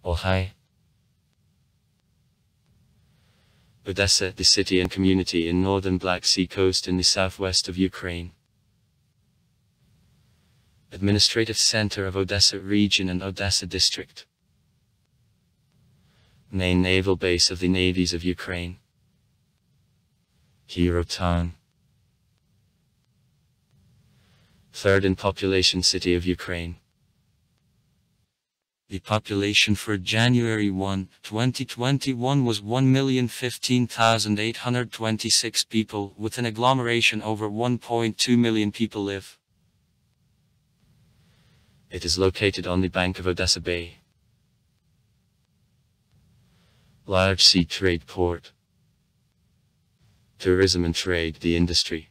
Ohio. Odessa, the city and community in northern Black Sea coast in the southwest of Ukraine. Administrative center of Odessa region and Odessa district. Main naval base of the navies of Ukraine. Hero town. Third in population city of Ukraine. The population for January 1, 2021 was 1,015,826 people, with an agglomeration over 1.2 million people live. It is located on the bank of Odessa Bay. Large sea trade port. Tourism and trade, the industry.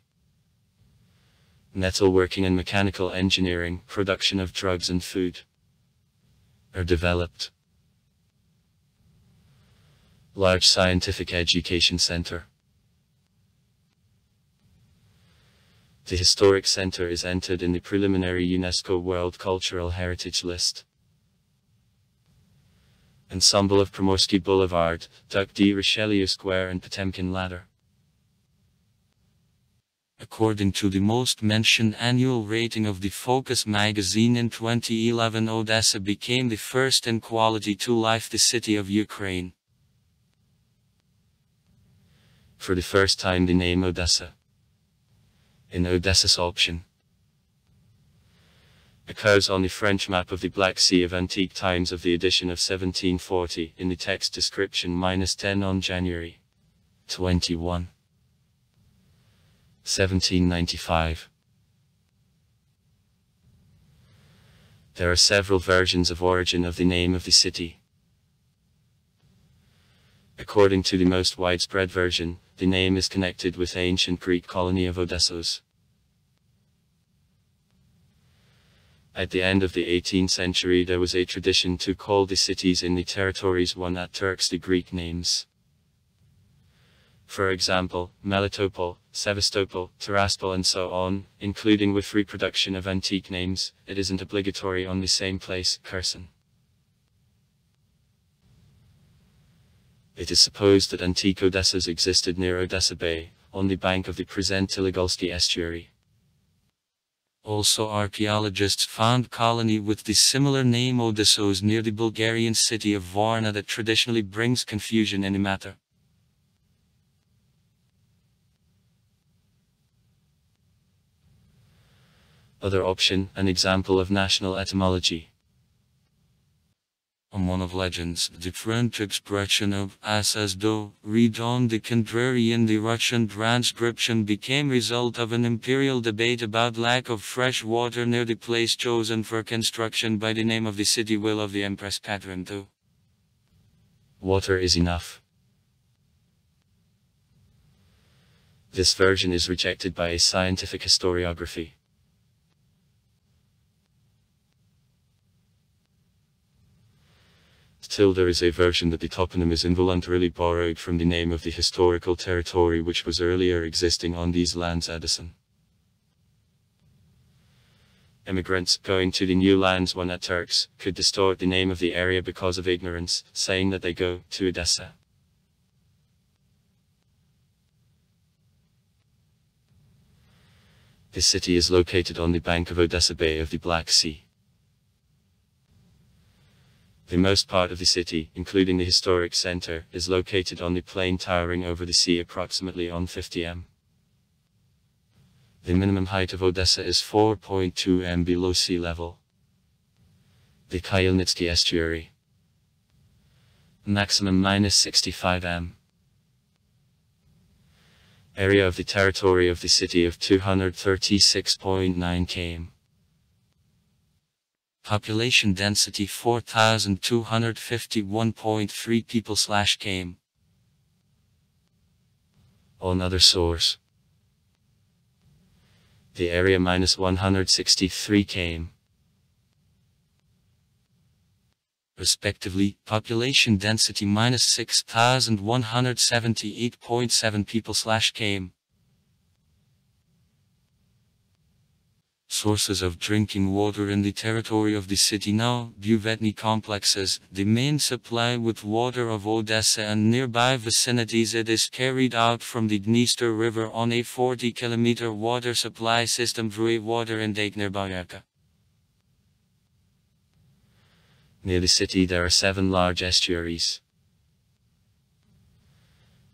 Metalworking and mechanical engineering, production of drugs and food are developed. Large scientific education center. The historic center is entered in the preliminary UNESCO World Cultural Heritage List. Ensemble of Primorsky Boulevard, Duc de Richelieu Square and Potemkin Ladder. According to the most mentioned annual rating of the Focus magazine in 2011, Odessa became the first in quality to life the city of Ukraine. For the first time the name Odessa in Odessa's option occurs on the French map of the Black Sea of antique times of the edition of 1740 in the text description -10 on January 21. 1795. There are several versions of origin of the name of the city. According to the most widespread version, the name is connected with ancient Greek colony of Odessos. At the end of the 18th century there was a tradition to call the cities in the territories won at Turks the Greek names. For example, Melitopol, Sevastopol, Tiraspol and so on, including with reproduction of antique names. It isn't obligatory on the same place, Kherson. It is supposed that antique Odessas existed near Odessa Bay, on the bank of the present Tilagolsky estuary. Also archaeologists found colony with the similar name Odessos near the Bulgarian city of Varna that traditionally brings confusion in the matter. Other option, an example of national etymology. On one of legends, the French expression of as though, read on the contrary in the Russian transcription, became result of an imperial debate about lack of fresh water near the place chosen for construction by the name of the city will of the Empress Catherine II. Water is enough. This version is rejected by a scientific historiography. Still there is a version that the toponym is involuntarily borrowed from the name of the historical territory which was earlier existing on these lands. Edison. Immigrants going to the new lands won at Turks could distort the name of the area because of ignorance, saying that they go to Odessa. The city is located on the bank of Odessa Bay of the Black Sea. The most part of the city, including the historic center, is located on the plain towering over the sea approximately on 50 m. The minimum height of Odessa is 4.2 m below sea level. The Khymelnitsky estuary. Maximum -65 m. Area of the territory of the city of 236.9 km. Population density 4,251.3 people/km. On other source. The area -163 km. Respectively, population density -6,178.7 people/km. Sources of drinking water in the territory of the city now, Buvetny complexes, the main supply with water of Odessa and nearby vicinities. It is carried out from the Dniester River on a 40-kilometer water supply system through a water intake near Boyarka. Near the city there are 7 large estuaries.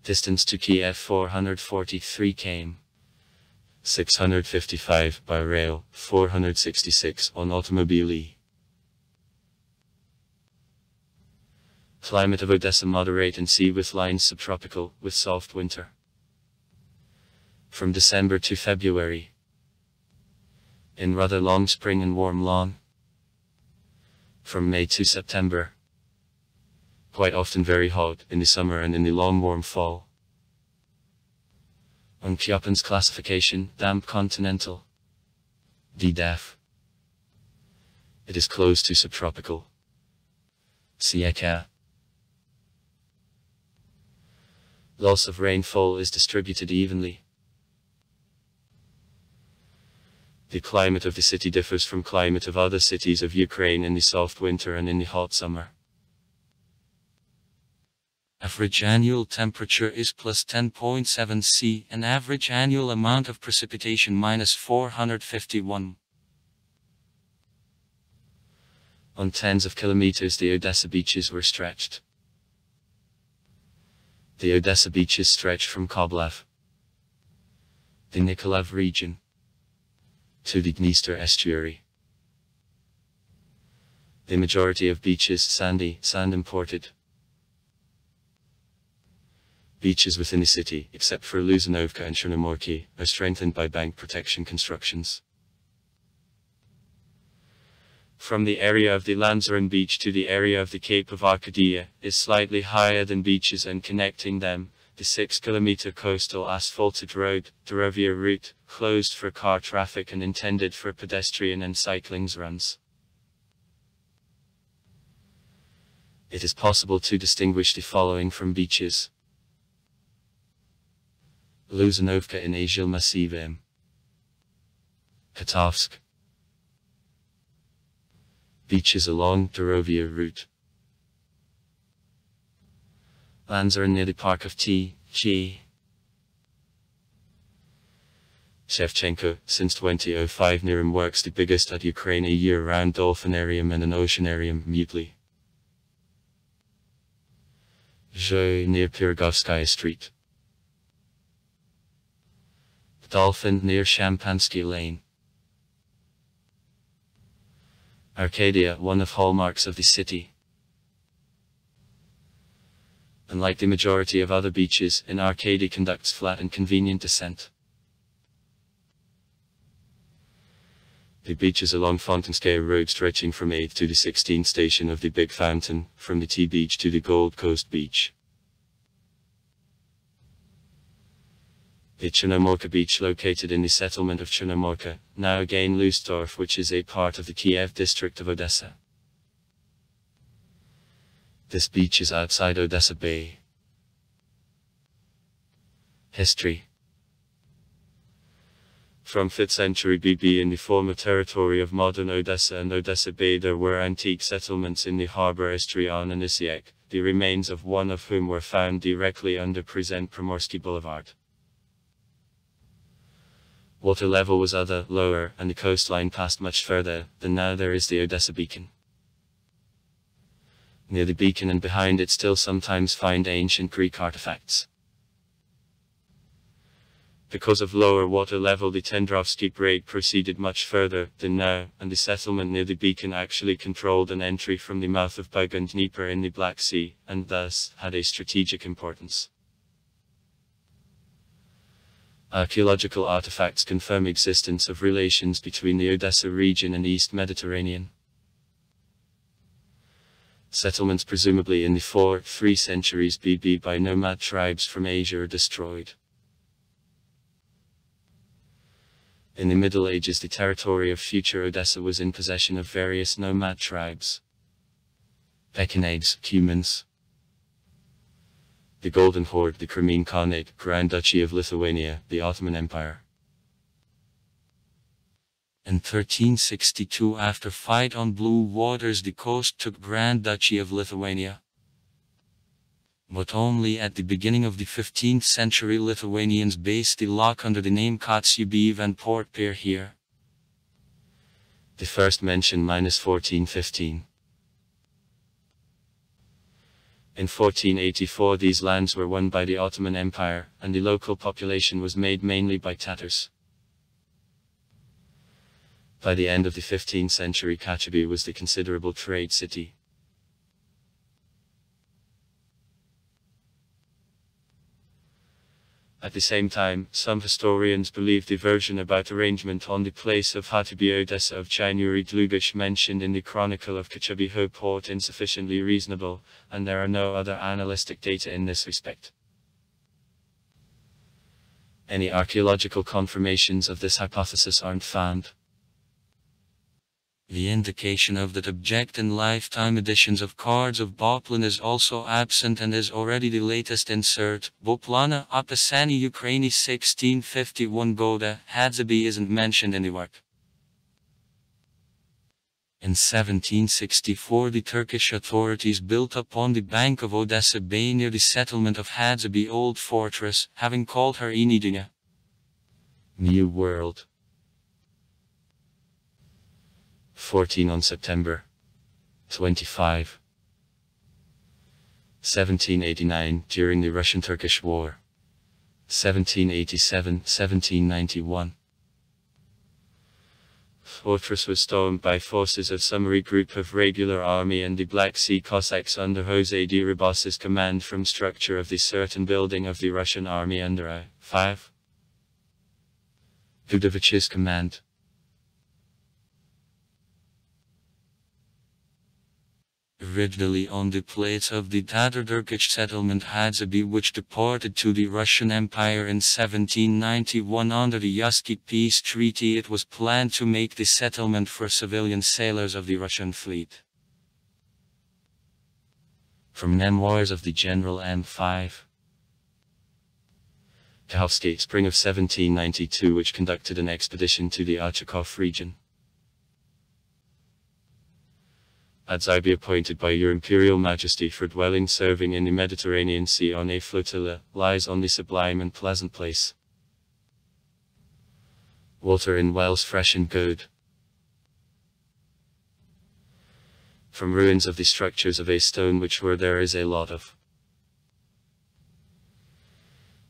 Distance to Kiev 443 km. 655 by rail, 466 on automobile. Climate of Odessa moderate and sea with lines subtropical, with soft winter. From December to February. In rather long spring and warm long. From May to September. Quite often very hot in the summer and in the long warm fall. On Köppen's classification, damp continental. DDAF. It is close to subtropical. Sieka. Loss of rainfall is distributed evenly. The climate of the city differs from climate of other cities of Ukraine in the soft winter and in the hot summer. Average annual temperature is plus 10.7 C, and average annual amount of precipitation minus 451. On tens of kilometers the Odessa beaches were stretched. The Odessa beaches stretch from Koblev, the Nikolaev region, to the Dniester estuary. The majority of beaches sandy, sand imported. Beaches within the city, except for Luzanovka and Chernomorky, are strengthened by bank protection constructions. From the area of the Lanzarin beach to the area of the Cape of Arcadia, is slightly higher than beaches, and connecting them, the 6-kilometer coastal asphalted road, Dorovia route, closed for car traffic and intended for pedestrian and cycling runs. It is possible to distinguish the following from beaches. Luzanovka in Azil Massivem. Katovsk. Beaches along Dorovia route. Lanzarin near the park of T.G. Shevchenko, since 2005 near him works the biggest at Ukraine a year-round dolphinarium and an oceanarium, Mutely. Zhoy near Pyrogovskaya Street. Dolphin near Shampansky Lane. Arcadia, one of hallmarks of the city. Unlike the majority of other beaches, in Arcadia conducts flat and convenient descent. The beaches along Fontanskaya Road stretching from 8th to the 16th station of the Big Fountain, from the T-Beach to the Gold Coast Beach. The Chernomorka beach located in the settlement of Chernomorka, now again Lustorf, which is a part of the Kiev district of Odessa. This beach is outside Odessa Bay. History. From 5th century BB in the former territory of modern Odessa and Odessa Bay there were antique settlements in the harbour estuary on Anisiek, the remains of one of whom were found directly under present Primorsky Boulevard. Water level was lower, and the coastline passed much further than now. There is the Odessa beacon. Near the beacon and behind it still sometimes find ancient Greek artifacts. Because of lower water level the Tendrovsky grade proceeded much further than now, and the settlement near the beacon actually controlled an entry from the mouth of Bug and Dnieper in the Black Sea, and thus had a strategic importance. Archaeological artifacts confirm existence of relations between the Odessa region and East Mediterranean. Settlements presumably in the 4th-3 centuries BB by nomad tribes from Asia are destroyed. In the Middle Ages the territory of future Odessa was in possession of various nomad tribes. Pekinades, Cumans. The Golden Horde, the Crimean Khanate, Grand Duchy of Lithuania, the Ottoman Empire. In 1362, after fight on blue waters, the coast took Grand Duchy of Lithuania. But only at the beginning of the 15th century Lithuanians based the lock under the name Kotzebue and Port Pier here. The first mention -1415. In 1484 these lands were won by the Ottoman Empire, and the local population was made mainly by Tatars. By the end of the 15th century, Kotzebue was the considerable trade city. At the same time, some historians believe the version about arrangement on the place of Kotzebue Odessa of January Dlugosh mentioned in the Chronicle of Kotzebue port insufficiently reasonable, and there are no other annalistic data in this respect. Any archaeological confirmations of this hypothesis aren't found. The indication of that object in lifetime editions of cards of Boplin is also absent and is already the latest insert. Boplana Opasani Ukraini 1651 Goda Kotzebue isn't mentioned in the work. In 1764 the Turkish authorities built up on the bank of Odessa Bay near the settlement of Kotzebue Old Fortress, having called her Enidinya. New World. 14 on September 25. 1789, during the Russian-Turkish War. 1787-1791. Fortress was stormed by forces of summary group of regular army and the Black Sea Cossacks under Jose de Ribas's command from structure of the certain building of the Russian army under I. 5. Gudovich's command. Originally on the plates of the Tatar-Turkish settlement Kotzebue, which departed to the Russian Empire in 1791 under the Yusky Peace Treaty, it was planned to make the settlement for civilian sailors of the Russian fleet. From Memoirs of the General M5. Kahovsky, spring of 1792, which conducted an expedition to the Ochakov region. I be appointed by your Imperial Majesty for dwelling serving in the Mediterranean Sea on a flotilla, lies on the sublime and pleasant place. Water in wells fresh and good. From ruins of the structures of a stone which were there is a lot of.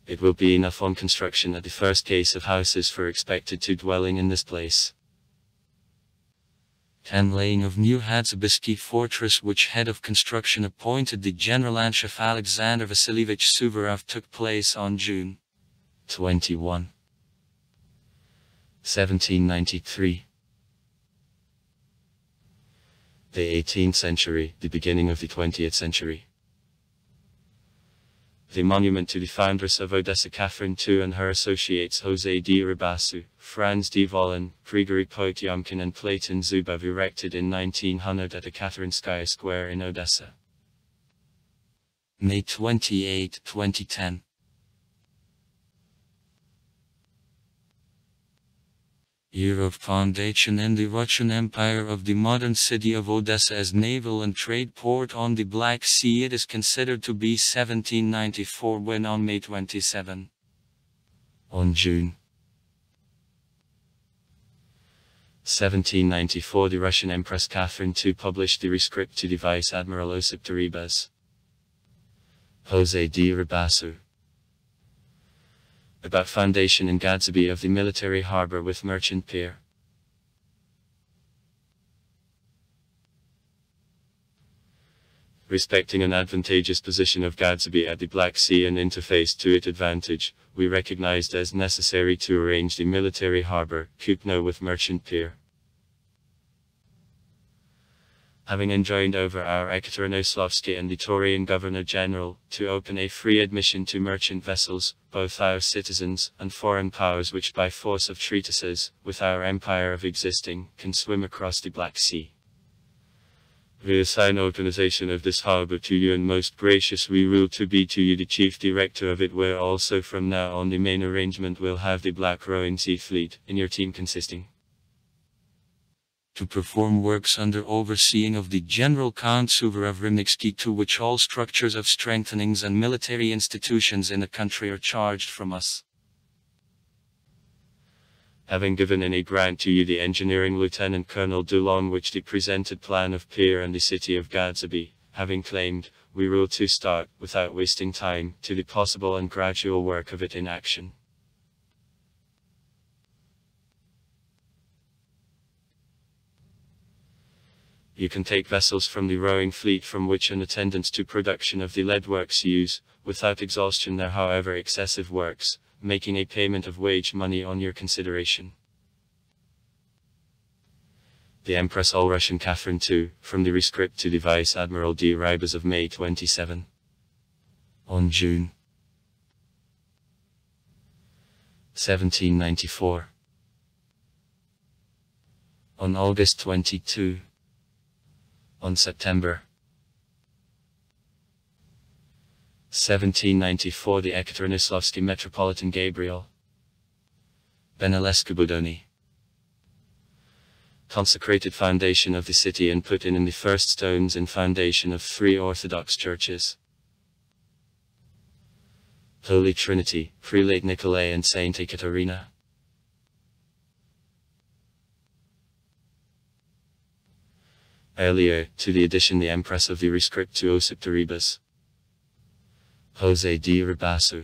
It will be enough on construction at the first case of houses for expected to dwelling in this place. And laying of new Kotzebue fortress, which head of construction appointed the General Anshef Alexander Vasilievich Suvorov, took place on June 21, 1793. The 18th century, the beginning of the 20th century. The monument to the foundress of Odessa Catherine II and her associates Jose de Ribasu, Franz de Volin, Grigory Potyomkin and Platon Zubov, erected in 1900 at the Katerinskaya Square in Odessa. May 28, 2010. Year of foundation in the Russian Empire of the modern city of Odessa as naval and trade port on the Black Sea. It is considered to be 1794 when on May 27. On June 1794 the Russian Empress Catherine II published the rescript to the Vice Admiral Osip Taribas. Jose de Ribasu. About foundation in Kotzebue of the military harbor with merchant pier. Respecting an advantageous position of Kotzebue at the Black Sea and interface to its advantage, we recognized as necessary to arrange the military harbor, Kupno, with merchant pier. Having enjoined over our Ekaterinoslawski and the Taurian Governor-General, to open a free admission to merchant vessels, both our citizens, and foreign powers which by force of treatises, with our empire of existing, can swim across the Black Sea. We assign organization of this harbor to you, and most gracious we rule to be to you the chief director of it, where also from now on the main arrangement will have the Black Rowing Sea Fleet, in your team consisting to perform works under overseeing of the General Council of Rimnitsky, to which all structures of strengthenings and military institutions in the country are charged from us. Having given in a grant to you the engineering Lieutenant Colonel Dulong, which the presented plan of Pier and the city of Gadsby, having claimed, we rule to start, without wasting time, to the possible and gradual work of it in action. You can take vessels from the rowing fleet, from which an attendance to production of the lead works use, without exhaustion their however excessive works, making a payment of wage money on your consideration. The Empress All-Russian Catherine II, from the rescript to the Vice Admiral D. Ribas of May 27. On June 1794. On August 22. On September 1794, the Ekaterinoslavsky Metropolitan Gabriel Benelescu Budoni consecrated foundation of the city and put in the first stones in foundation of 3 Orthodox churches: Holy Trinity, Prelate Nicolai and Saint Ekaterina. Earlier, to the addition the Empress of the rescript to Osip Taribas, Jose D. Ribasu.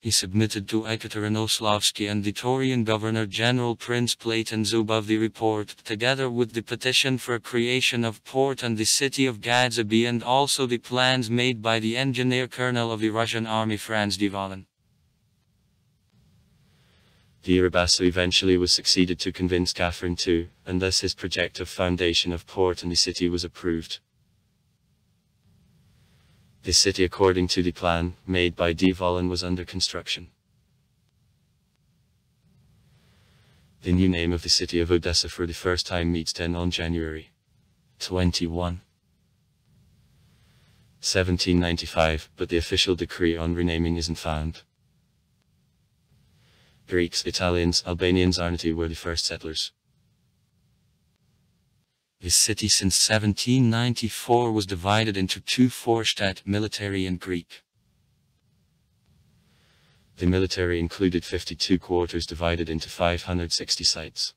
He submitted to Ekaterinoslavsky and the Taurian Governor-General Prince Platon Zubov the report, together with the petition for creation of port and the city of Gadsby, and also the plans made by the engineer colonel of the Russian army Franz Dvalin. Diribasu eventually was succeeded to convince Catherine II, and thus his project of foundation of port and the city was approved. The city, according to the plan made by Dvalin, was under construction. The new name of the city of Odessa for the first time meets 10 on January 21. 1795, but the official decree on renaming isn't found. Greeks, Italians, Albanians, Arnati were the first settlers. The city since 1794 was divided into 2 Vorstadt, military and Greek. The military included 52 quarters divided into 560 sites.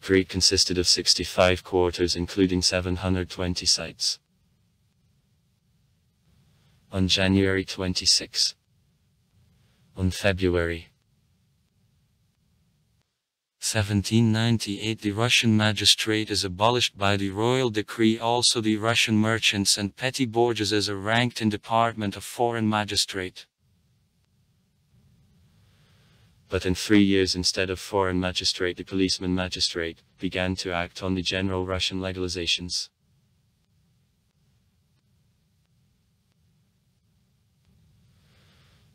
Greek consisted of 65 quarters including 720 sites. On January 26. On February 1798, the Russian magistrate is abolished by the royal decree. Also the Russian merchants and petty bourgeoises are ranked in department of foreign magistrate. But in 3 years, instead of foreign magistrate, the policeman magistrate began to act on the general Russian legalizations.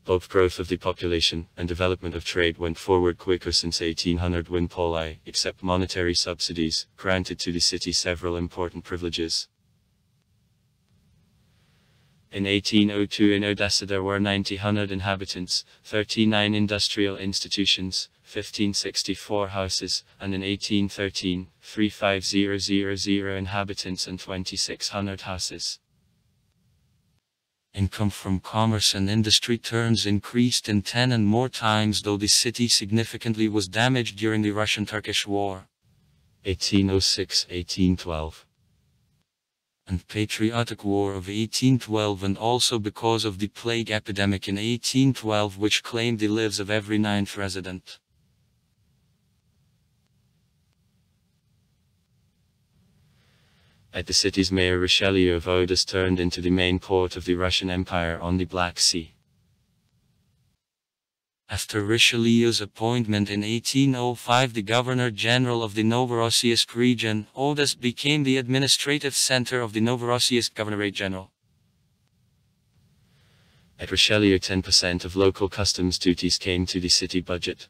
Both growth of the population and development of trade went forward quicker since 1800, when Poli, except monetary subsidies, granted to the city several important privileges. In 1802 in Odessa there were 900 inhabitants, 39 industrial institutions, 1564 houses, and in 1813, 35000 inhabitants and 2600 houses. Income from commerce and industry turns increased in 10 and more times, though the city significantly was damaged during the Russian-Turkish War 1806-1812 and Patriotic War of 1812, and also because of the plague epidemic in 1812, which claimed the lives of every 9th resident. At the city's mayor, Richelieu of Odessa turned into the main port of the Russian Empire on the Black Sea. After Richelieu's appointment in 1805, the Governor-General of the Novorossiysk region, Odessa became the administrative center of the Novorossiysk Governorate-General. At Richelieu, 10% of local customs duties came to the city budget.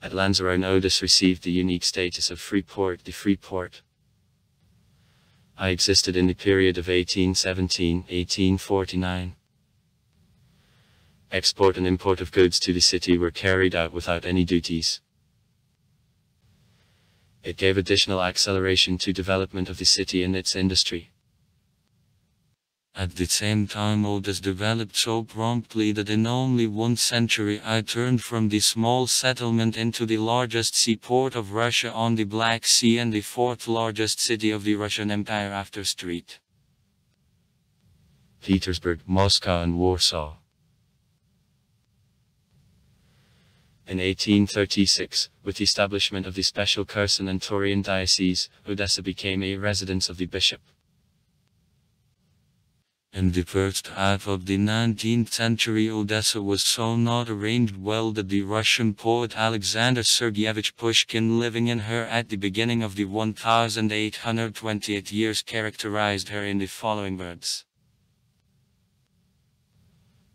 At Lanzarone, Odessa received the unique status of free port. The free port I existed in the period of 1817-1849. Export and import of goods to the city were carried out without any duties. It gave additional acceleration to development of the city and its industry. At the same time, Odessa developed so promptly that in only 1 century it turned from the small settlement into the largest seaport of Russia on the Black Sea and the 4th largest city of the Russian Empire after St. Petersburg, Moscow and Warsaw. In 1836, with the establishment of the special Kherson and Taurian diocese, Odessa became a residence of the bishop. In the first half of the 19th century, Odessa was so not arranged well that the Russian poet Alexander Sergeyevich Pushkin, living in her at the beginning of the 1828 years, characterized her in the following words.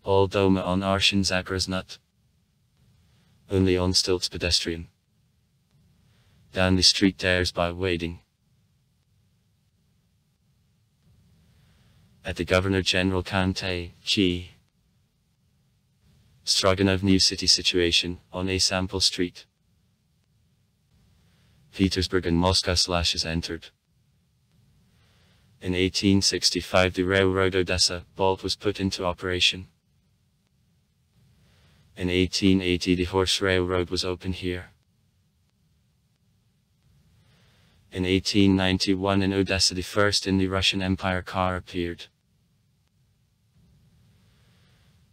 All doma on Arshin Zagraznut. Only on stilts pedestrian. Down the street dares by wading. At the Governor-General Kante, G. Stroganov new city situation, on a sample street. Petersburg and Moscow slashes entered. In 1865 the railroad Odessa-Balt was put into operation. In 1880 the horse railroad was opened here. In 1891 in Odessa the first in the Russian Empire car appeared.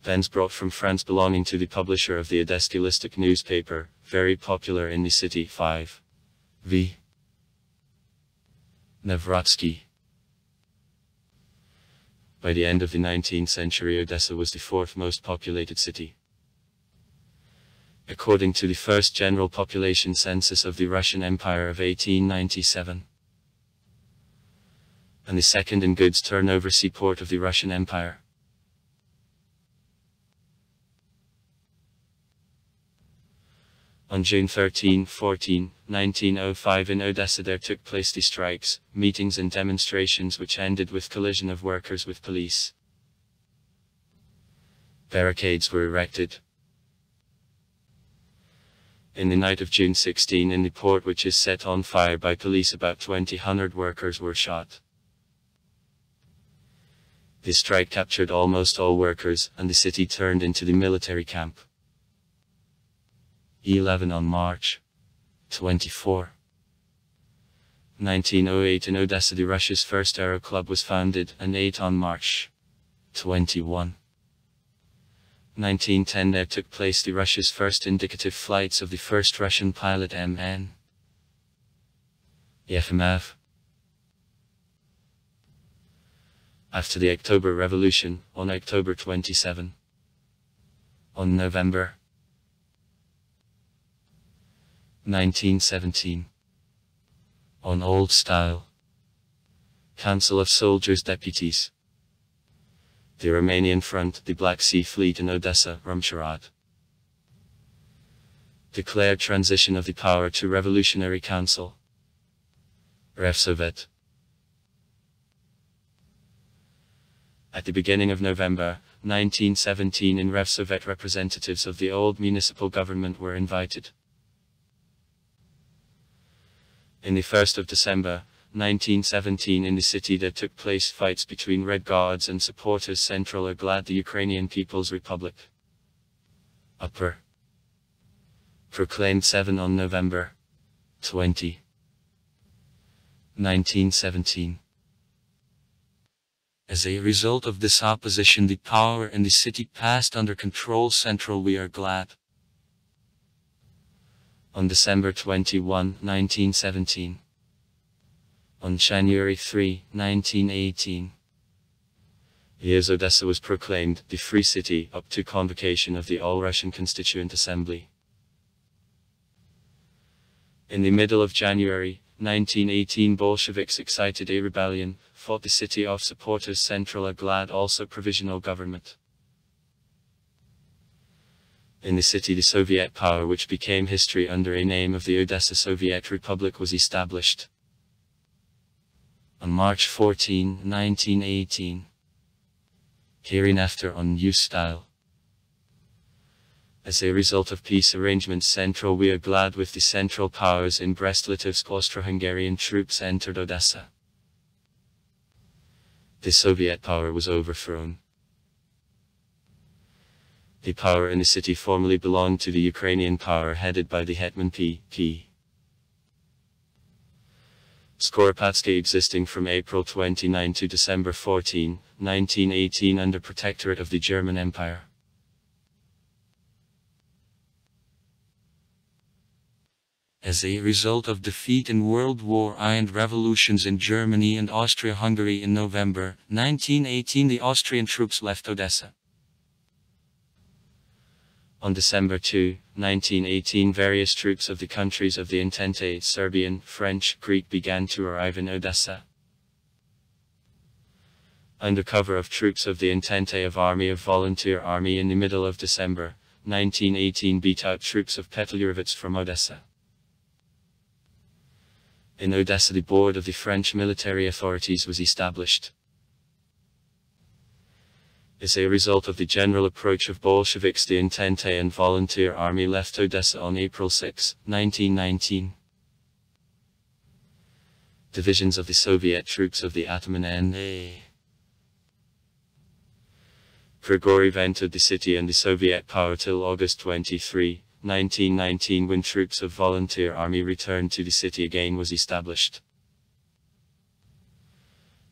Pens brought from France belonging to the publisher of the Odesskilistic newspaper, very popular in the city. 5. V. Nevrotsky. By the end of the 19th century, Odessa was the 4th most populated city. According to the first general population census of the Russian Empire of 1897, and the second in goods turnover seaport of the Russian Empire. On June 13-14, 1905 in Odessa there took place the strikes, meetings and demonstrations which ended with collision of workers with police. Barricades were erected. In the night of June 16 in the port which is set on fire by police about 200 workers were shot. The strike captured almost all workers and the city turned into the military camp. 11 on March 24. 1908 in Odessa the Russia's first Aero Club was founded, and 8 on March 21. 1910 there took place the Russia's first indicative flights of the first Russian pilot M.N. Yefimov. After the October Revolution, on October 27. On November 1917. On Old Style. Council of Soldiers Deputies. The Romanian Front, the Black Sea Fleet in Odessa, Rumsharad. Declared transition of the power to Revolutionary Council. Revsovet. At the beginning of November 1917 in Revsovet representatives of the old municipal government were invited. In the 1st of December 1917 in the city there took place fights between Red Guards and supporters Central Oblast the Ukrainian People's Republic. Upper. Proclaimed 7 on November 20. 1917. As a result of this opposition the power in the city passed under control Central we are glad. On December 21, 1917. On January 3, 1918. Years Odessa was proclaimed the Free City up to convocation of the All-Russian Constituent Assembly. In the middle of January 1918 Bolsheviks excited a rebellion, fought the city off supporters Central Oblast also provisional government. In the city the Soviet power which became history under a name of the Odessa Soviet Republic was established. On March 14, 1918. Hereinafter on new style. As a result of peace arrangements Central Glad with the Central Powers in Brest-Litovsk Austro-Hungarian troops entered Odessa. The Soviet power was overthrown. The power in the city formerly belonged to the Ukrainian power headed by the Hetman P. Skoropadsky, existing from April 29 to December 14, 1918 under protectorate of the German Empire. As a result of defeat in World War I and revolutions in Germany and Austria-Hungary in November 1918, the Austrian troops left Odessa. On December 2, 1918, various troops of the countries of the Entente, Serbian, French, Greek, began to arrive in Odessa. Under cover of troops of the Entente of Army of Volunteer Army in the middle of December 1918 beat out troops of Petljurovets from Odessa. In Odessa, the board of the French military authorities was established. As a result of the general approach of Bolsheviks, the Entente and Volunteer Army left Odessa on April 6, 1919. Divisions of the Soviet troops of the Ataman N.A. Grigoriev entered the city and the Soviet power till August 23, 1919, when troops of Volunteer Army returned to the city again was established.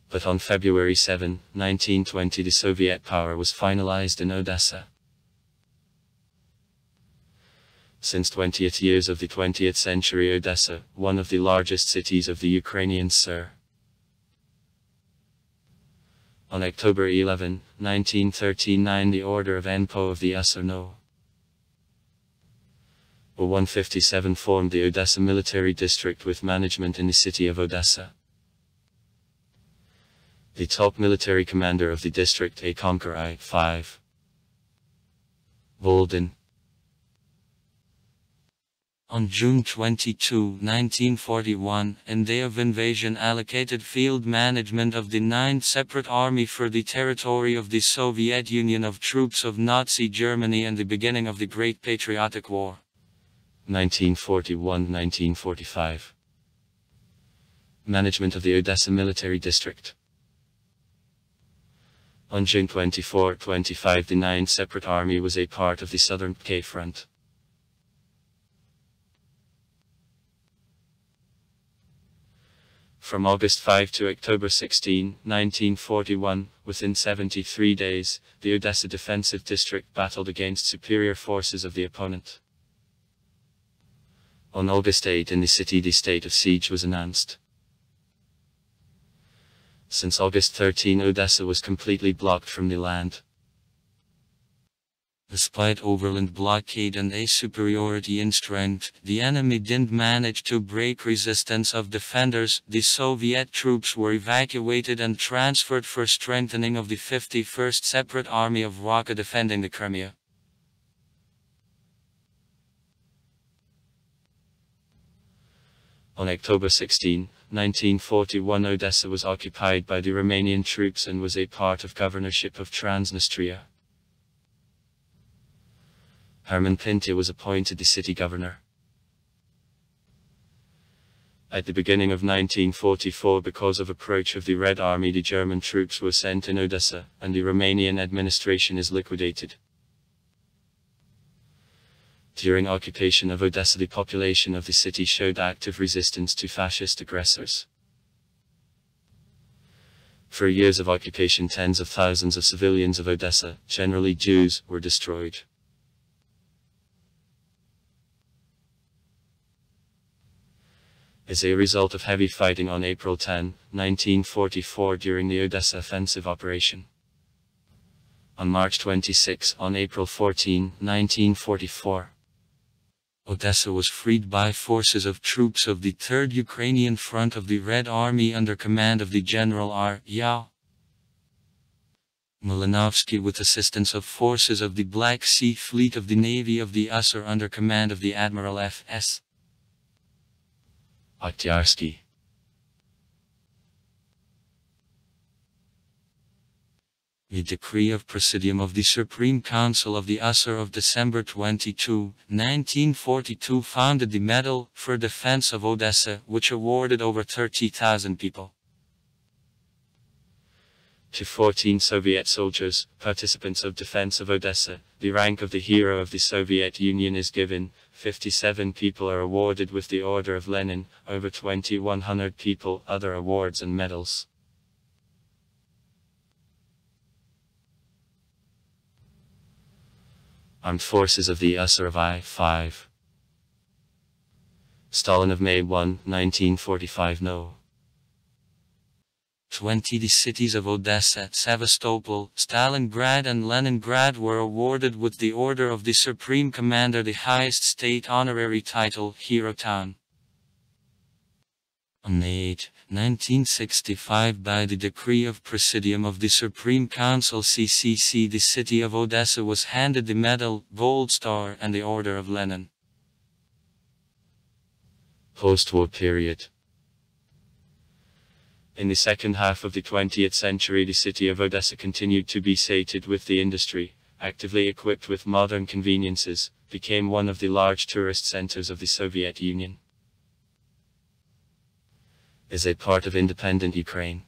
But on February 7, 1920, the Soviet power was finalized in Odessa. Since 20th years of the 20th century, Odessa, one of the largest cities of the Ukrainian Sur. On October 11, 1939, the order of ENPO of the USO 157 formed the Odessa military district with management in the city of Odessa. The top military commander of the district, a Conqueror I-5. Volden. On June 22, 1941, in day of invasion, allocated field management of the 9th Separate Army for the territory of the Soviet Union of troops of Nazi Germany and the beginning of the Great Patriotic War. 1941-1945. Management of the Odessa military district. On June 24-25, the 9th Separate Army was a part of the Southern K Front. From August 5 to October 16, 1941, within 73 days, the Odessa defensive district battled against superior forces of the opponent. On August 8, in the city, the state of siege was announced. Since August 13, Odessa was completely blocked from the land. Despite overland blockade and a superiority in strength, the enemy didn't manage to break resistance of defenders. The Soviet troops were evacuated and transferred for strengthening of the 51st Separate Army of Roka defending the Crimea. On October 16, 1941, Odessa was occupied by the Romanian troops and was a part of governorship of Transnistria. Herman Pintea was appointed the city governor. At the beginning of 1944, because of approach of the Red Army, the German troops were sent in Odessa, and the Romanian administration is liquidated. During occupation of Odessa, the population of the city showed active resistance to fascist aggressors. For years of occupation, tens of thousands of civilians of Odessa, generally Jews, were destroyed. As a result of heavy fighting on April 10, 1944 during the Odessa offensive operation. On March 26, on April 14, 1944. Odessa was freed by forces of troops of the 3rd Ukrainian Front of the Red Army under command of the General R. Yao Malinovsky, with assistance of forces of the Black Sea Fleet of the Navy of the USSR under command of the Admiral F.S. A decree of Presidium of the Supreme Council of the Hussar of December 22, 1942 founded the Medal for Defense of Odessa, which awarded over 30,000 people to 14 Soviet soldiers, participants of defense of Odessa. The rank of the Hero of the Soviet Union is given. 57 people are awarded with the Order of Lenin, over 2,100 people other awards and medals. Armed Forces of the Hussar of I-5. Stalin of May 1, 1945. No. 20 The cities of Odessa, Sevastopol, Stalingrad and Leningrad were awarded with the Order of the Supreme Commander, the highest state honorary title, Hero Town. On May 8, 1965, by the decree of Presidium of the Supreme Council (CCC), the city of Odessa was handed the Medal, Gold Star and the Order of Lenin. Post-war period. In the second half of the 20th century, the city of Odessa continued to be sated with the industry, actively equipped with modern conveniences, became one of the large tourist centers of the Soviet Union. Is a part of independent Ukraine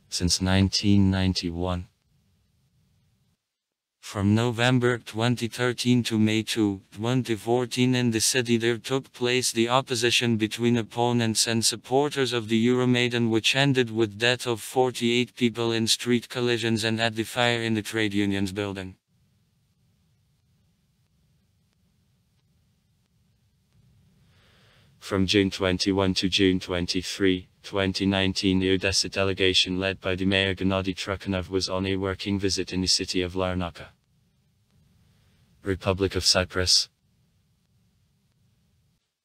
since 1991. From November 2013 to May 2, 2014 in the city there took place the opposition between opponents and supporters of the Euromaidan, which ended with death of 48 people in street collisions and at the fire in the trade unions building. From June 21 to June 23, 2019, the Odessa delegation led by the mayor Gennady Trukhanov was on a working visit in the city of Larnaca, Republic of Cyprus.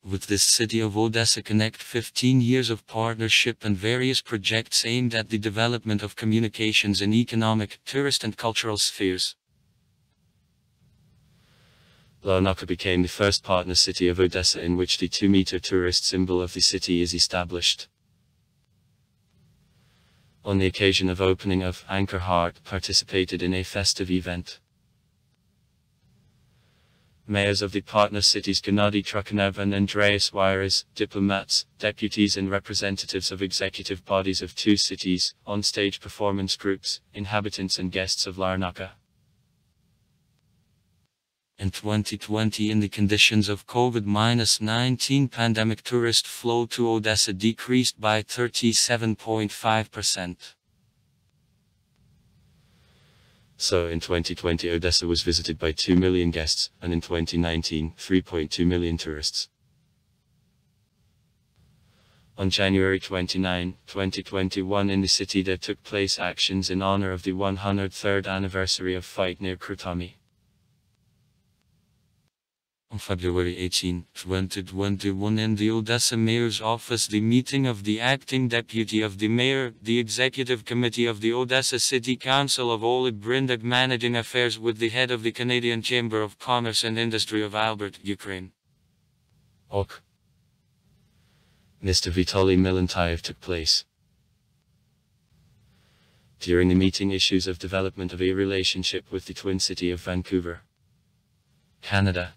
With this city of Odessa connect 15 years of partnership and various projects aimed at the development of communications in economic, tourist and cultural spheres. Larnaca became the first partner city of Odessa in which the 2-meter tourist symbol of the city is established. On the occasion of opening of Anchor Heart, participated in a festive event. Mayors of the partner cities Gennady Trukhanov and Andreas Wires, diplomats, deputies and representatives of executive bodies of 2 cities, on-stage performance groups, inhabitants and guests of Larnaca. In 2020, in the conditions of COVID-19 pandemic, tourist flow to Odessa decreased by 37.5%. So in 2020 Odessa was visited by 2 million guests, and in 2019, 3.2 million tourists. On January 29, 2021 in the city there took place actions in honor of the 103rd anniversary of fight near Krutami. On February 18, 2021 in the Odessa Mayor's office, the meeting of the acting deputy of the mayor, the executive committee of the Odessa City Council of Oleg Brindak managing affairs with the head of the Canadian Chamber of Commerce and Industry of Albert, Ukraine. OK. Mr. Vitaly Milontayev took place. During the meeting, issues of development of a relationship with the twin city of Vancouver, Canada.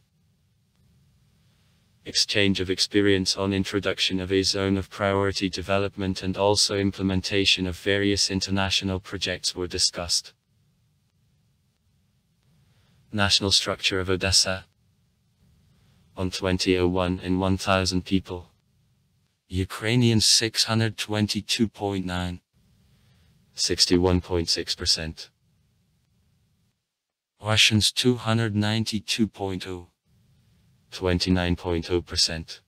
Exchange of experience on introduction of a zone of priority development and also implementation of various international projects were discussed. National structure of Odessa. On 2001 in 1,000 people. Ukrainians 622.9. 61.6%. Russians 292.0. 29.0%.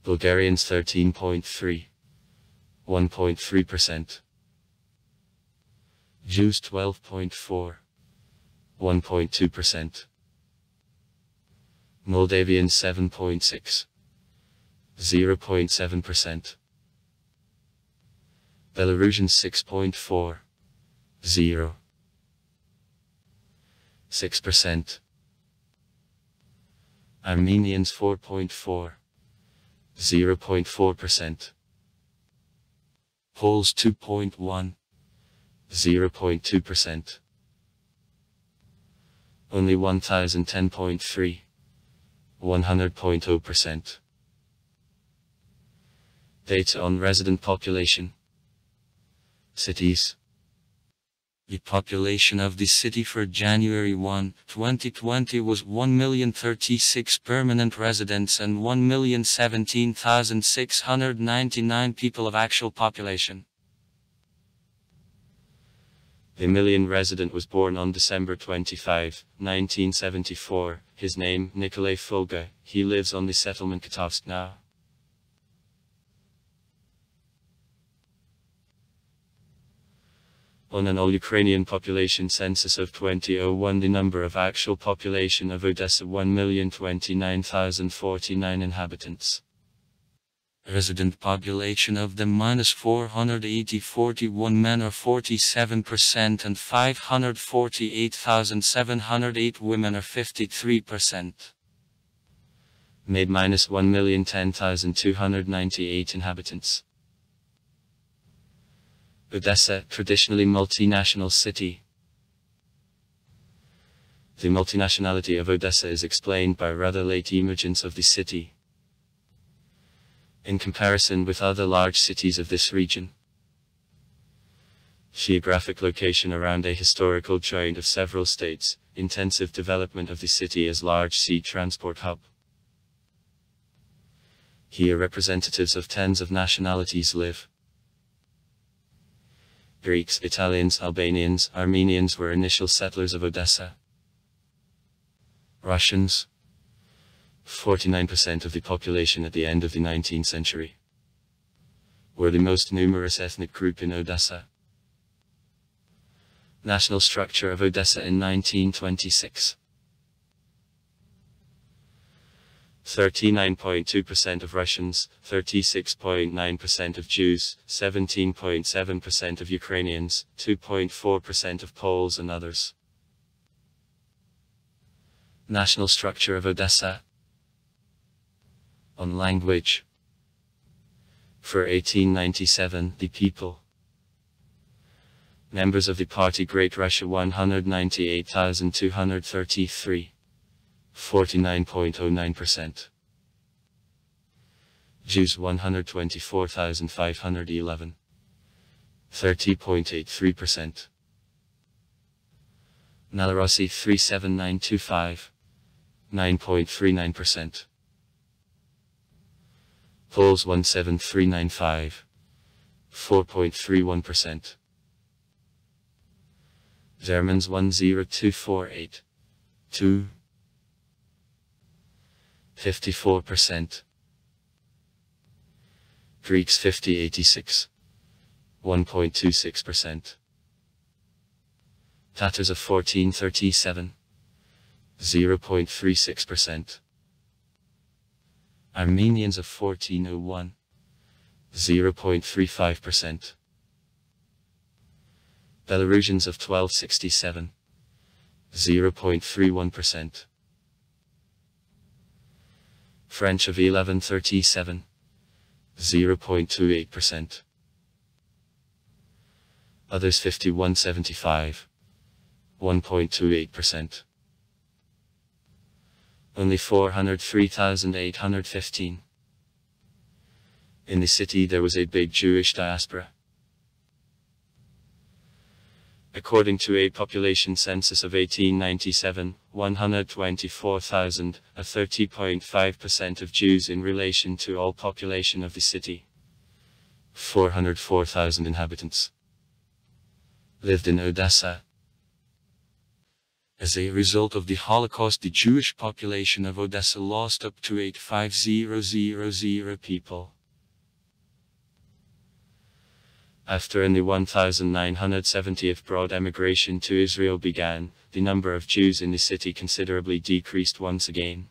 Bulgarians 13.3. 1.3%. Jews 12.4. 1.2%. Moldavians 7.6. 0.7%. Belarusians 6.4. 0. 6%. Armenians 4.4. 0.4%. Poles 2.1. 0.2%. Only 1010.3, 100.0%. Data on resident population. Cities. The population of the city for January 1, 2020 was 1,036 permanent residents and 1,017,699 people of actual population. A million resident was born on December 25, 1974. His name, Nikolai Fulga. He lives on the settlement Katovsk now. On an all-Ukrainian population census of 2001, the number of actual population of Odessa 1,029,049 inhabitants. Resident population of them minus 480, 41 men or 47% and 548,708 women or 53%. Made minus 1,010,298 inhabitants. Odessa, traditionally multinational city. The multinationality of Odessa is explained by rather late emergence of the city in comparison with other large cities of this region. Geographic location around a historical joint of several states, intensive development of the city as large sea transport hub. Here representatives of tens of nationalities live. Greeks, Italians, Albanians, Armenians were initial settlers of Odessa. Russians, 49% of the population at the end of the 19th century, were the most numerous ethnic group in Odessa. National structure of Odessa in 1926. 39.2% of Russians, 36.9% of Jews, 17.7% of Ukrainians, 2.4% of Poles and others. National structure of Odessa. On language. For 1897, the people. Members of the party Great Russia 198,233. 49.09%. Jews 124,511. 30.83%. Malorossi 37925. 9.39%. Poles 17395. 4.31%. Germans 10248. 2. 54%. Greeks 5086. 1.26%. Tatars of 1437. 0.36%. Armenians of 1401. 0.35%. Belarusians of 1267. 0.31%. French of 1137. 0.28%. Others 5175. 1.28%. Only 403,815. In the city there was a big Jewish diaspora. According to a population census of 1897, 124,000, a 30.5% of Jews in relation to all population of the city. 404,000 inhabitants lived in Odessa. As a result of the Holocaust, the Jewish population of Odessa lost up to 85000 people. After in the 1970th broad emigration to Israel began, the number of Jews in the city considerably decreased once again.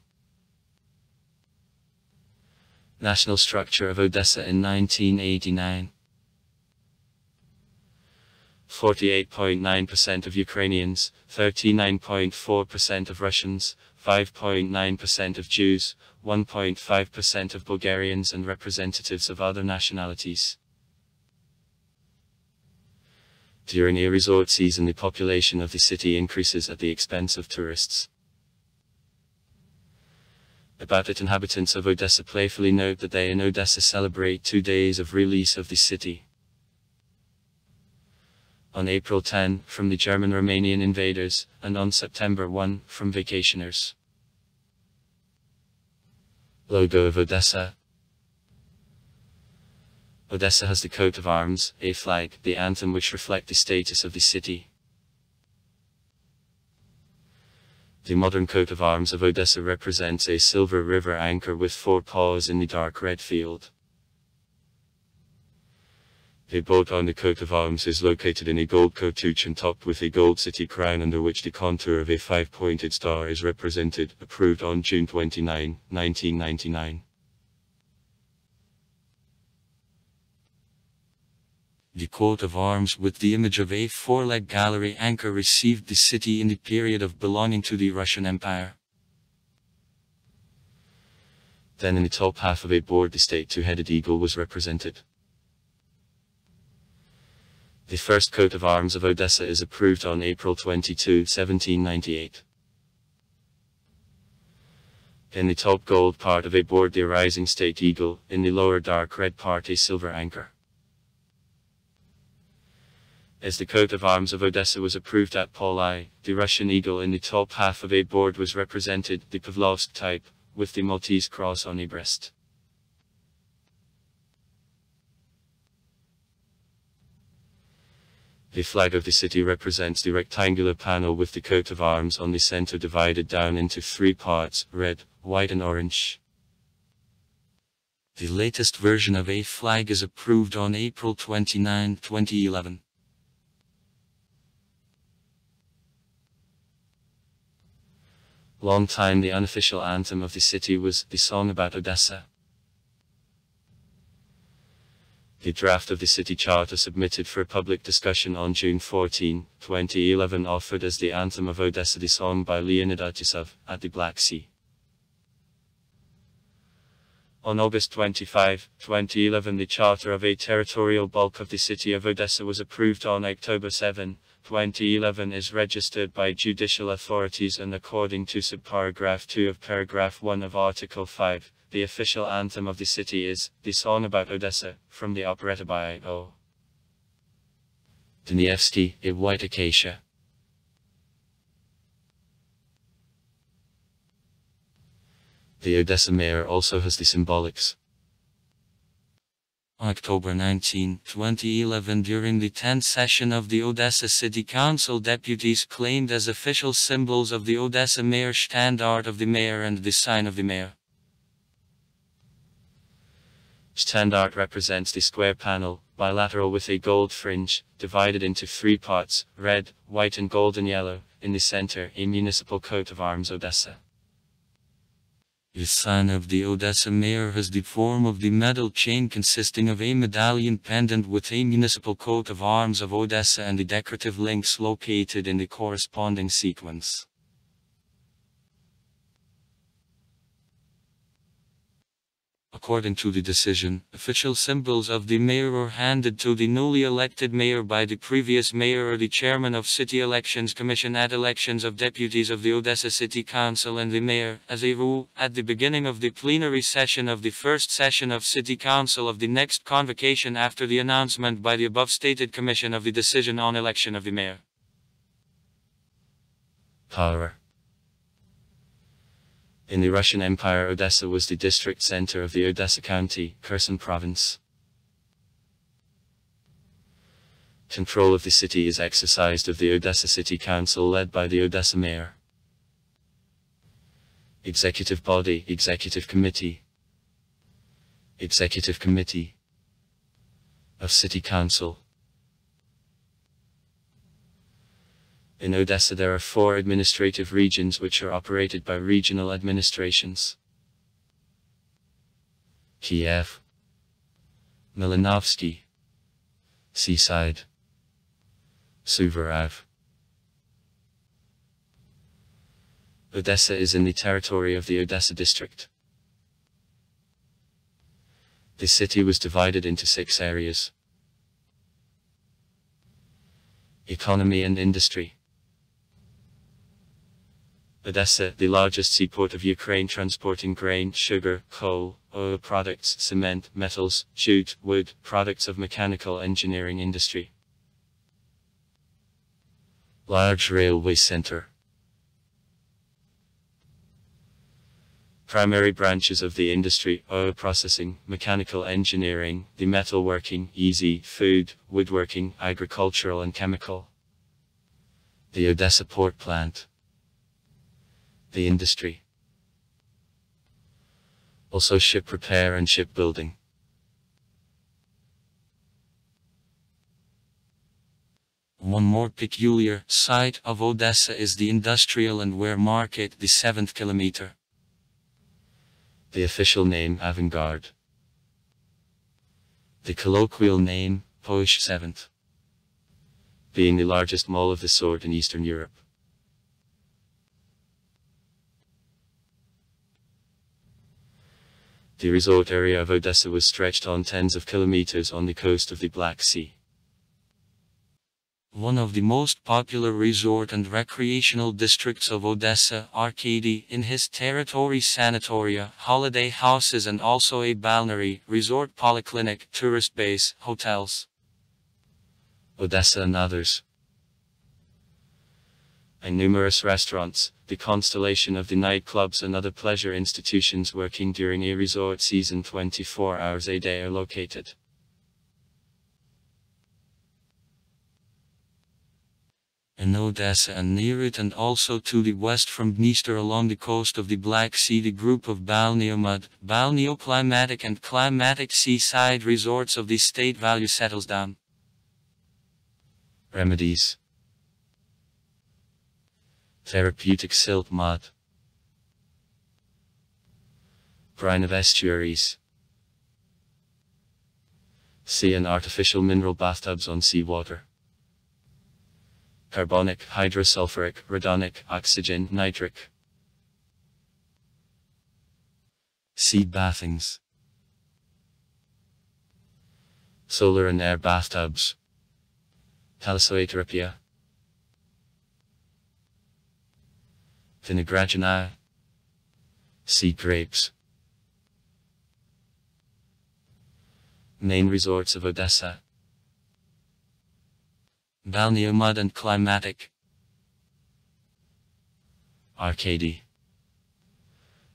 National structure of Odessa in 1989. 48.9% of Ukrainians, 39.4% of Russians, 5.9% of Jews, 1.5% of Bulgarians and representatives of other nationalities. During a resort season, the population of the city increases at the expense of tourists. About it, inhabitants of Odessa playfully note that they in Odessa celebrate 2 days of release of the city. On April 10, from the German-Romanian invaders, and on September 1, from vacationers. Logo of Odessa. Odessa has the coat of arms, a flag, the anthem, which reflect the status of the city. The modern coat of arms of Odessa represents a silver river anchor with 4 paws in the dark red field. A boat on the coat of arms is located in a gold cartouche and topped with a gold city crown, under which the contour of a 5-pointed star is represented, approved on June 29, 1999. The coat of arms with the image of a 4-leg gallery anchor received the city in the period of belonging to the Russian Empire. Then in the top half of a board the state 2-headed eagle was represented. The first coat of arms of Odessa is approved on April 22, 1798. In the top gold part of a board the rising state eagle, in the lower dark red part a silver anchor. As the coat of arms of Odessa was approved at Poli, the Russian eagle in the top half of a board was represented, the Pavlovsk type, with the Maltese cross on a breast. The flag of the city represents the rectangular panel with the coat of arms on the center divided down into 3 parts, red, white and orange. The latest version of a flag is approved on April 29, 2011. Long time the unofficial anthem of the city was the song about Odessa. The draft of the city charter submitted for public discussion on June 14, 2011 offered as the anthem of Odessa the song by Leonid Utesov, At the Black Sea. On August 25, 2011 the charter of a territorial bulk of the city of Odessa was approved. On October 7, 2011 is registered by judicial authorities, and according to subparagraph 2 of paragraph 1 of Article 5, the official anthem of the city is the song about Odessa, from the operetta by O. Danievsky, A White Acacia. The Odessa mayor also has the symbolics. On October 19, 2011, during the 10th session of the Odessa City Council, deputies claimed as official symbols of the Odessa mayor standard of the mayor and the sign of the mayor. Standard represents the square panel, bilateral with a gold fringe, divided into 3 parts, red, white and golden yellow, in the center a municipal coat of arms Odessa. The sign of the Odessa mayor has the form of the metal chain consisting of a medallion pendant with a municipal coat of arms of Odessa and the decorative links located in the corresponding sequence. According to the decision, official symbols of the mayor are handed to the newly elected mayor by the previous mayor or the chairman of City Elections Commission at elections of deputies of the Odessa City Council, and the mayor, as a rule, at the beginning of the plenary session of the first session of City Council of the next convocation after the announcement by the above stated commission of the decision on election of the mayor. Power. In the Russian Empire, Odessa was the district center of the Odessa County, Kherson Province. Control of the city is exercised of the Odessa City Council led by the Odessa mayor. Executive body, Executive Committee. Executive Committee of City Council. In Odessa there are 4 administrative regions which are operated by regional administrations. Kiev, Malinovsky, Seaside, Suvorov. Odessa is in the territory of the Odessa district. The city was divided into 6 areas. Economy and industry. Odessa, the largest seaport of Ukraine, transporting grain, sugar, coal, oil products, cement, metals, jute, wood, products of mechanical engineering industry. Large railway center. Primary branches of the industry: oil processing, mechanical engineering, the metalworking, easy, food, woodworking, agricultural and chemical. The Odessa port plant. The industry. Also ship repair and shipbuilding. One more peculiar site of Odessa is the industrial and ware market, the 7th kilometer. The official name: Avant-Garde. The colloquial name: Polish 7th. Being the largest mall of the sort in Eastern Europe. The resort area of Odessa was stretched on tens of kilometers on the coast of the Black Sea. One of the most popular resort and recreational districts of Odessa, Arcady, in his territory sanatoria, holiday houses and also a balneary, resort polyclinic, tourist base, hotels. Odessa and others. And numerous restaurants, the constellation of the nightclubs and other pleasure institutions working during a resort season 24 hours a day are located. In Odessa and near it, and also to the west from Dniester along the coast of the Black Sea, the group of balneomud, balneoclimatic and climatic seaside resorts of the state value settles down. Remedies. Therapeutic silt mud. Brine of estuaries. Sea and artificial mineral bathtubs on seawater. Carbonic, hydrosulfuric, radonic, oxygen, nitric. Sea bathings. Solar and air bathtubs. Thalassoterapia. Vinagragina. Sea grapes. Main resorts of Odessa. Balneomud and climatic. Arcady.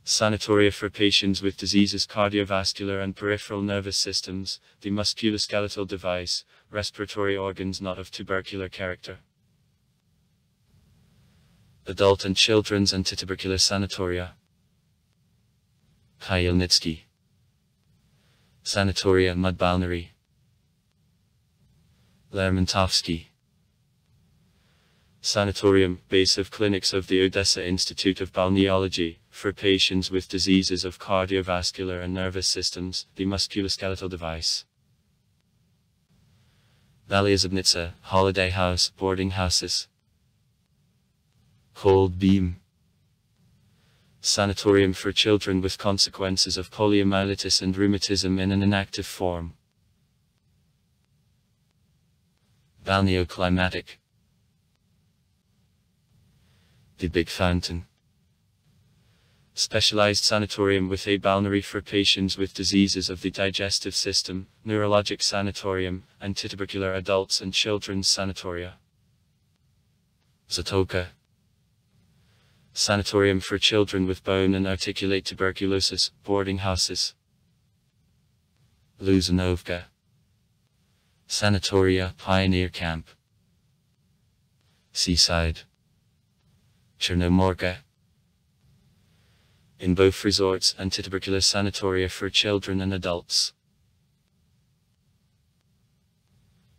Sanatoria for patients with diseases cardiovascular and peripheral nervous systems, the musculoskeletal device, respiratory organs not of tubercular character. Adult and children's antitubercular sanatoria. Khmelnytsky. Sanatoria Mud Balneary. Lermontovsky. Sanatorium, base of clinics of the Odessa Institute of Balneology, for patients with diseases of cardiovascular and nervous systems, the musculoskeletal device. Valiazabnitsa, holiday house, boarding houses. Cold Beam. Sanatorium for children with consequences of poliomyelitis and rheumatism in an inactive form. Balneoclimatic. The Big Fountain. Specialized sanatorium with a balneary for patients with diseases of the digestive system, neurologic sanatorium, antitubercular adults and children's sanatoria. Zatoka. Sanatorium for children with bone and articulate tuberculosis, boarding houses. Luzanovka. Sanatoria, Pioneer Camp. Seaside. Chernomorka. In both resorts, antitubercular sanatoria for children and adults.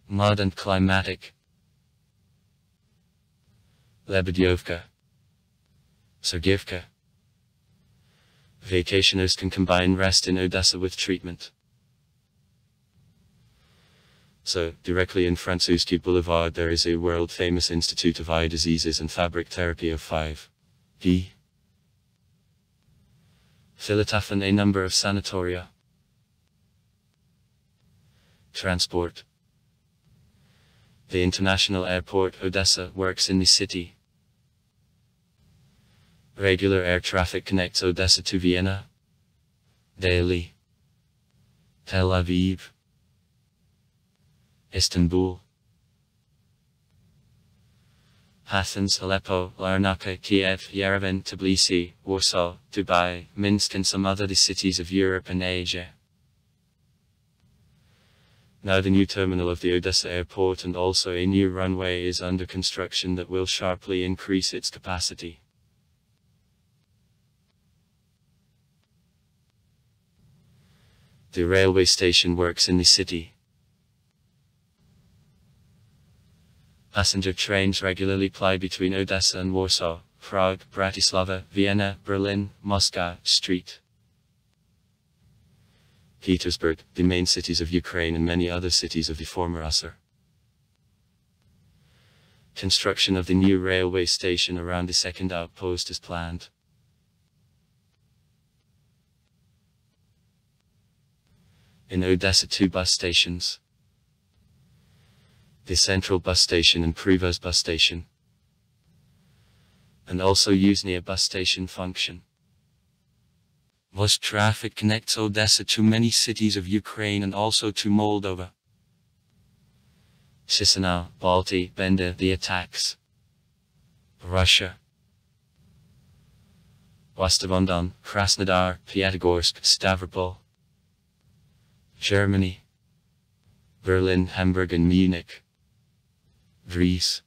Mud and climatic. Lebedyovka. Sergeyevka. Vacationers can combine rest in Odessa with treatment. So, directly in Francouski Boulevard there is a world-famous Institute of Eye Diseases and Fabric Therapy of 5P. Filatafan, a number of sanatoria. The international airport Odessa works in the city. Regular air traffic connects Odessa to Vienna, Delhi, Tel Aviv, Istanbul, Athens, Aleppo, Larnaca, Kiev, Yerevan, Tbilisi, Warsaw, Dubai, Minsk and some other cities of Europe and Asia. Now the new terminal of the Odessa airport and also a new runway is under construction that will sharply increase its capacity. The railway station works in the city. Passenger trains regularly ply between Odessa and Warsaw, Prague, Bratislava, Vienna, Berlin, Moscow, St. Petersburg, the main cities of Ukraine and many other cities of the former USSR. Construction of the new railway station around the second outpost is planned. In Odessa 2 bus stations. The central bus station and Prevost bus station. And also Yuzhny bus station function. Bus traffic connects Odessa to many cities of Ukraine and also to Moldova. Chisinau, Balti, Bender, the attacks. Russia. Rostov-on-Don, Krasnodar, Pyatigorsk, Stavropol. Germany. Berlin, Hamburg and Munich. Greece.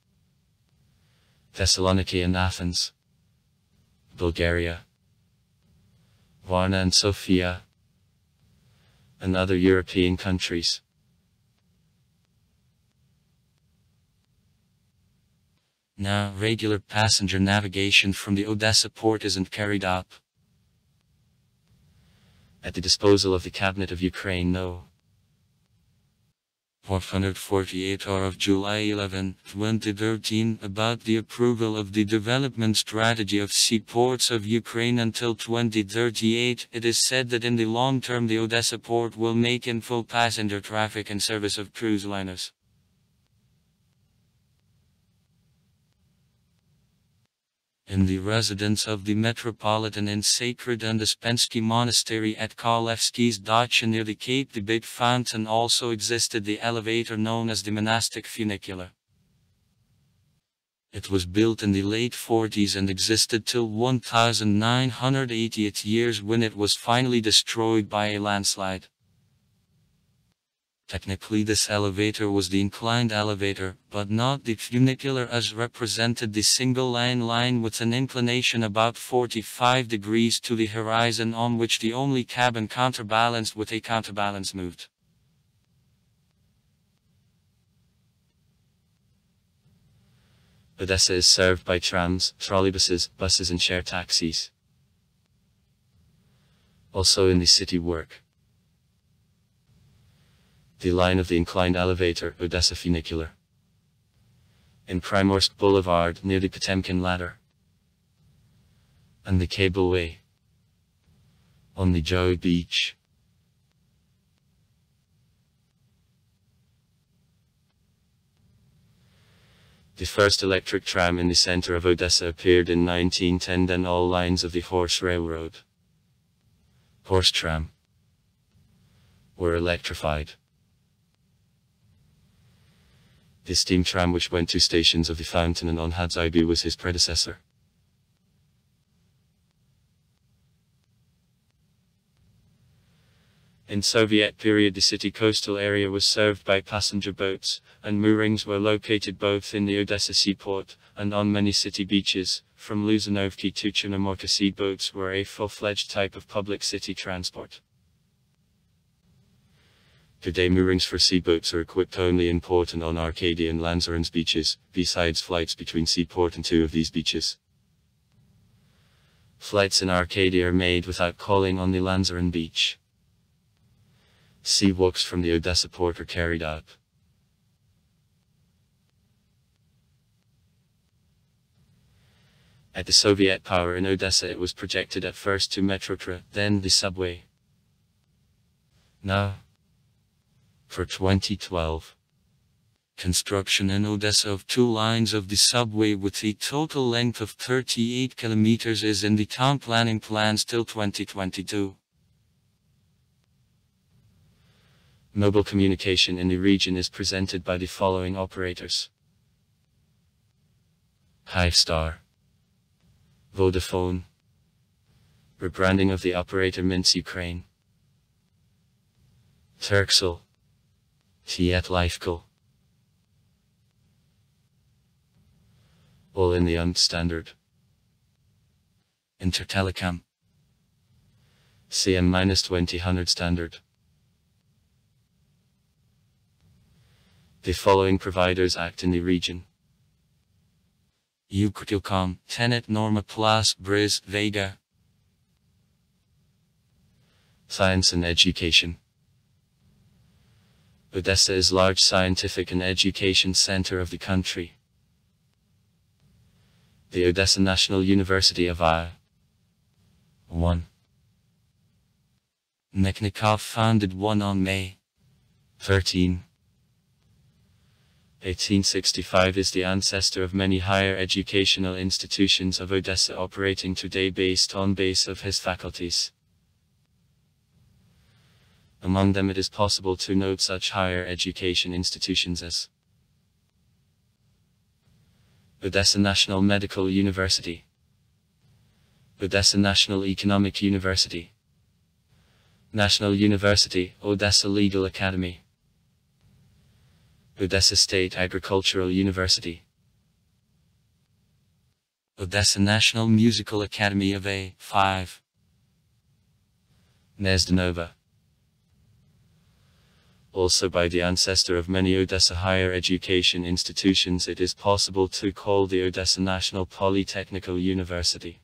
Thessaloniki and Athens. Bulgaria. Varna and Sofia. And other European countries. Now, regular passenger navigation from the Odessa port isn't carried out. At the disposal of the Cabinet of Ukraine, no. 448 hour of July 11, 2013 about the approval of the development strategy of seaports of Ukraine until 2038. It is said that in the long term the Odessa port will make in full passenger traffic and service of cruise liners. In the residence of the Metropolitan in Sacred and Uspensky Monastery at Kolevsky's Dacha near the Cape the Big Fountain also existed the elevator known as the monastic funicular. It was built in the late 40s and existed till 1980 years when it was finally destroyed by a landslide. Technically this elevator was the inclined elevator, but not the funicular as represented the single-line line with an inclination about 45 degrees to the horizon on which the only cabin counterbalanced with a counterbalance moved. Odessa is served by trams, trolleybuses, buses and share taxis. Also in the city work the line of the inclined elevator, Odessa funicular. In Primorsk Boulevard, near the Potemkin ladder. And the cableway. On the Joe Beach. The first electric tram in the center of Odessa appeared in 1910. Then all lines of the horse railroad, horse tram, were electrified. The steam tram which went to stations of the Fountain and on Hadzyby was his predecessor. In Soviet period the city coastal area was served by passenger boats, and moorings were located both in the Odessa seaport, and on many city beaches. From Luzanovki to Chernomorka seaboats were a full-fledged type of public city transport. Today moorings for seaboats are equipped only in port and on Arcadia and Lanzarote's beaches, besides flights between seaport and two of these beaches. Flights in Arcadia are made without calling on the Lanzarote beach. Sea walks from the Odessa port are carried out. At the Soviet power in Odessa it was projected at first to Metrotram, then the subway. Now, for 2012, Construction in Odessa of 2 lines of the subway with a total length of 38 kilometers is in the town planning plans till 2022. Mobile communication in the region is presented by the following operators: Hivestar, Vodafone. Rebranding of the operator Mints Ukraine. Turkcell, Tiet Lifeco. All in the standard. Intertelecom, CM-2000 standard. The following providers act in the region: Ukretelecom, Tenet, Norma Plus, Briz, Vega. Science and education. Odessa is large scientific and education center of the country. The Odessa National University of I. 1. Mechnikov founded 1 on May 13. 1865 is the ancestor of many higher educational institutions of Odessa operating today based on base of his faculties. Among them it is possible to note such higher education institutions as Odessa National Medical University, Odessa National Economic University, National University, Odessa Legal Academy, Odessa State Agricultural University, Odessa National Musical Academy of A5, Nezdanova. Also by the ancestor of many Odessa higher education institutions it is possible to call the Odessa National Polytechnical University.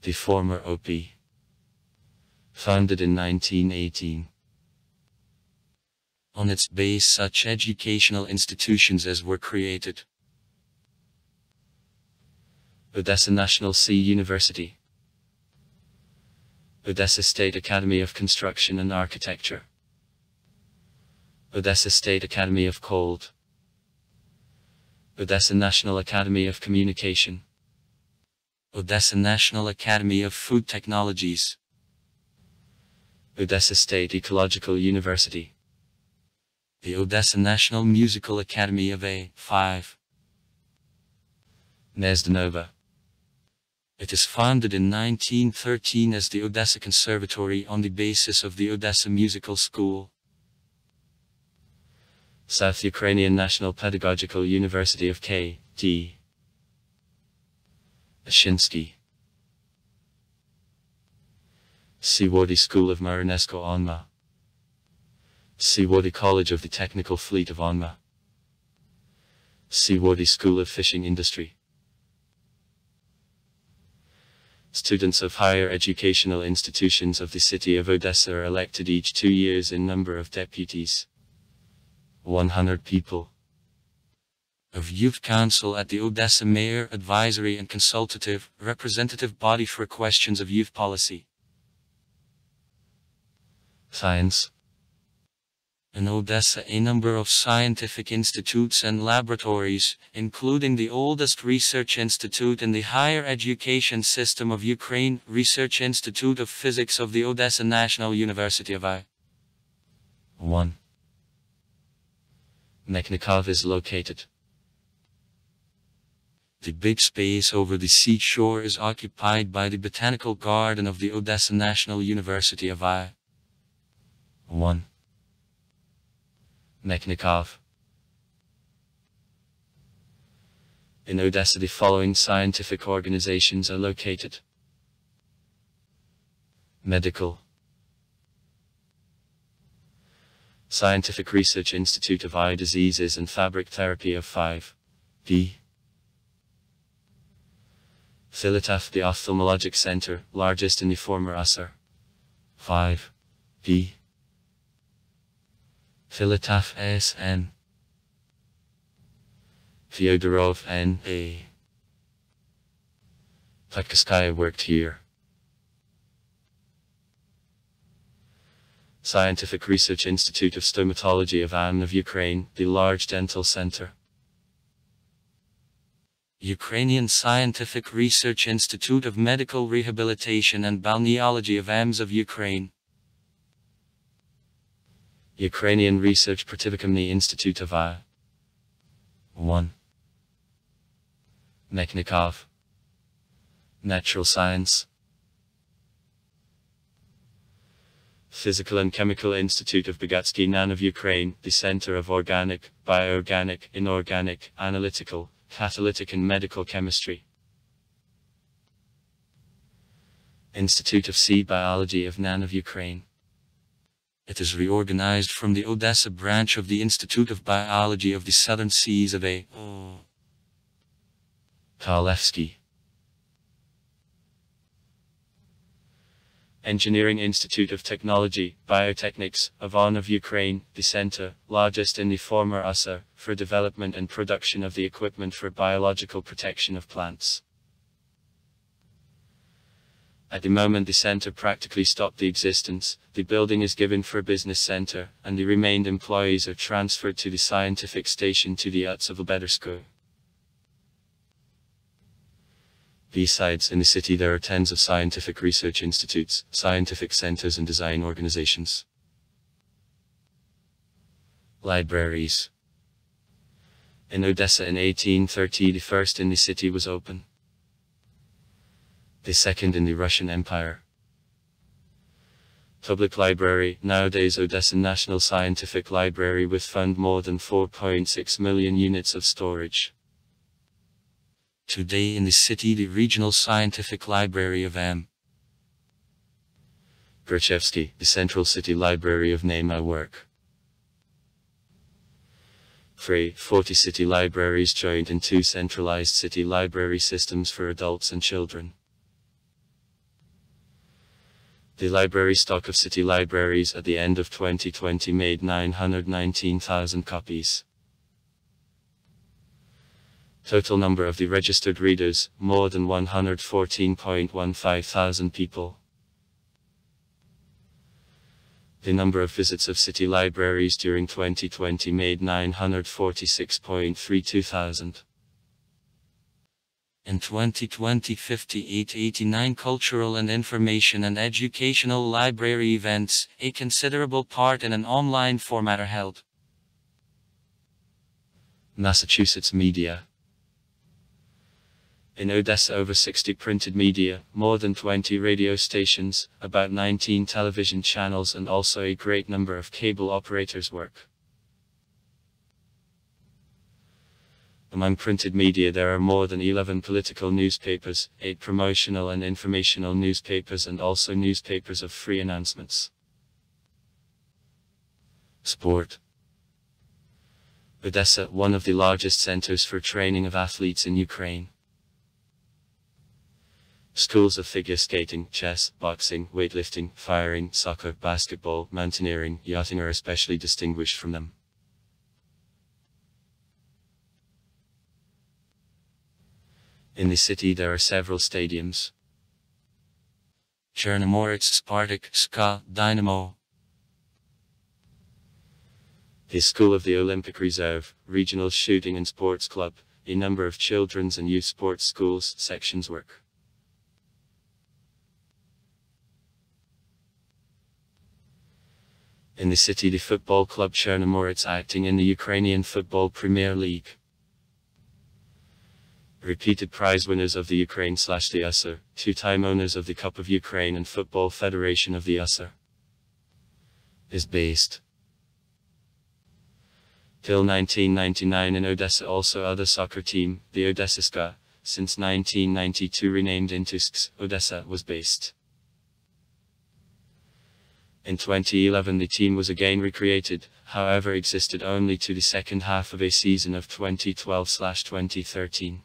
The former OP. Founded in 1918. On its base such educational institutions as were created: Odessa National Sea University, Odessa State Academy of Construction and Architecture, Odessa State Academy of Cold, Odessa National Academy of Communication, Odessa National Academy of Food Technologies, Odessa State Ecological University, the Odessa National Musical Academy of A5, Nezdanova. It is founded in 1913 as the Odessa Conservatory on the basis of the Odessa Musical School. South Ukrainian National Pedagogical University of K.D. Ashinsky. Siwardi School of Marinesko Onma. Siwardi College of the Technical Fleet of Onma. Siwardi School of Fishing Industry. Students of higher educational institutions of the city of Odessa are elected each 2 years in number of deputies. 100 people. Of Youth Council at the Odessa Mayor Advisory and Consultative, Representative Body for Questions of Youth Policy. Science. In Odessa a number of scientific institutes and laboratories, including the oldest research institute in the higher education system of Ukraine, Research Institute of Physics of the Odessa National University of I. 1. Mechnikov is located. The big space over the seashore is occupied by the Botanical Garden of the Odessa National University of I. 1. Mechnikov. In Odessa the following scientific organizations are located: Medical Scientific Research Institute of Eye Diseases and Fabric Therapy of 5B. Filatov, the Ophthalmologic Center, largest in the former USSR. 5B. Filatov S.N. Fyodorov N.A. Pekskaya worked here. Scientific Research Institute of Stomatology of Ukraine, the large dental center. Ukrainian Scientific Research Institute of Medical Rehabilitation and Balneology of Ukraine. Ukrainian Research Protivikomny Institute of 1. Mechnikov. Natural Science. Physical and Chemical Institute of Bogatsky of Ukraine, the Center of Organic, Bioorganic, Inorganic, Analytical, Catalytic and Medical Chemistry. Institute of Sea Biology of Ukraine. It is reorganized from the Odessa branch of the Institute of Biology of the Southern Seas of A. Kalevsky. Engineering Institute of Technology, Biotechnics, of Ukraine, the center, largest in the former USSR, for development and production of the equipment for biological protection of plants. At the moment the center practically stopped the existence, the building is given for business center, and the remained employees are transferred to the scientific station to the Uts of Obedersko. Besides, in the city there are tens of scientific research institutes, scientific centers and design organizations. Libraries. In Odessa in 1830 the first in the city was open. The second in the Russian Empire. Public library, nowadays Odessa National Scientific Library with fund more than 4.6 million units of storage. Today in the city the Regional Scientific Library of Gruchevsky, the Central City Library of my work. 40 city libraries joined in 2 centralized city library systems for adults and children. The library stock of city libraries at the end of 2020 made 919,000 copies. Total number of the registered readers, more than 114.15 thousand people. The number of visits of city libraries during 2020 made 946.32 thousand. In 2020 5889 cultural and information and educational library events, a considerable part in an online format are held. Massachusetts media. In Odessa over 60 printed media, more than 20 radio stations, about 19 television channels and also a great number of cable operators work. Among printed media there are more than 11 political newspapers, 8 promotional and informational newspapers and also newspapers of free announcements. Sport. Odessa, one of the largest centers for training of athletes in Ukraine. Schools of figure skating, chess, boxing, weightlifting, firing, soccer, basketball, mountaineering, yachting are especially distinguished from them. In the city there are several stadiums. Chernomorets, Spartak, SKA, Dynamo. The School of the Olympic Reserve, Regional Shooting and Sports Club, a number of children's and youth sports schools, sections work. In the city the football club Chernomorets acting in the Ukrainian Football Premier League. Repeated prize winners of the Ukraine/the USSR, 2-time owners of the Cup of Ukraine and Football Federation of the USSR. Is based. Till 1999 in Odessa also other soccer team, the Odessa SKA, since 1992 renamed into SKS, Odessa was based. In 2011 the team was again recreated, however existed only to the second half of a season of 2012/2013.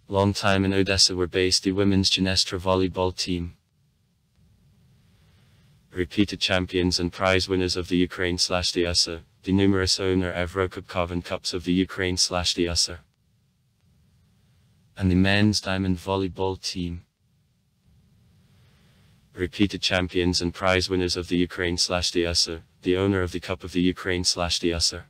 Long time in Odessa were based the women's Ginestra volleyball team. Repeated champions and prize winners of the Ukraine/the USSR, the numerous owner Evrokubkov and Cups of the Ukraine/the USSR. And the men's diamond volleyball team. Repeated champions and prize winners of the Ukraine/the USSR, the owner of the Cup of the Ukraine/the USSR.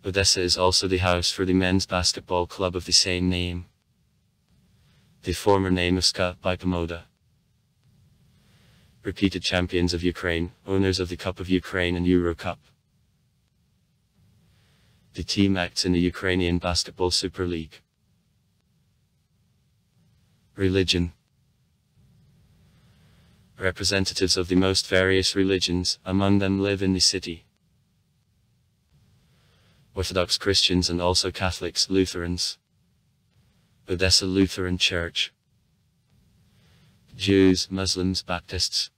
Odessa is also the house for the men's basketball club of the same name, the former name of SKA by Pomoda. Repeated champions of Ukraine, owners of the Cup of Ukraine and Euro Cup. The team acts in the Ukrainian Basketball Super League. Religion. Representatives of the most various religions, among them live in the city. Orthodox Christians and also Catholics, Lutherans. Odessa Lutheran Church. Jews, Muslims, Baptists.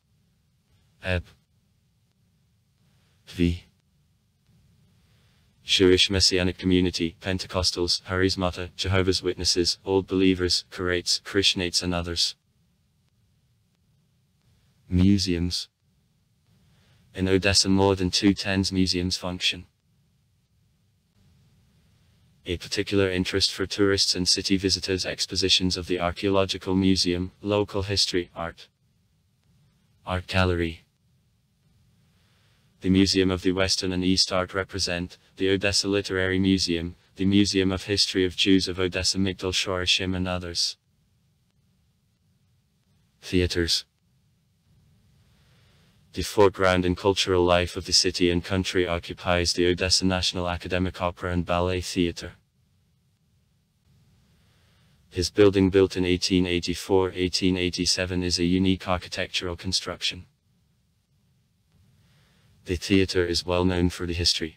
V. Jewish Messianic Community, Pentecostals, Charismata, Jehovah's Witnesses, Old Believers, Karaites, Krishnates and others. Museums. In Odessa more than 210 museums function. A particular interest for tourists and city visitors: expositions of the Archaeological Museum, local history, art gallery. The Museum of the Western and East Art represent, the Odessa Literary Museum, the Museum of History of Jews of Odessa, Migdal Shorashim and others. Theaters. The foreground in cultural life of the city and country occupies the Odessa National Academic Opera and Ballet Theatre. His building, built in 1884-1887, is a unique architectural construction. The theatre is well known for the history.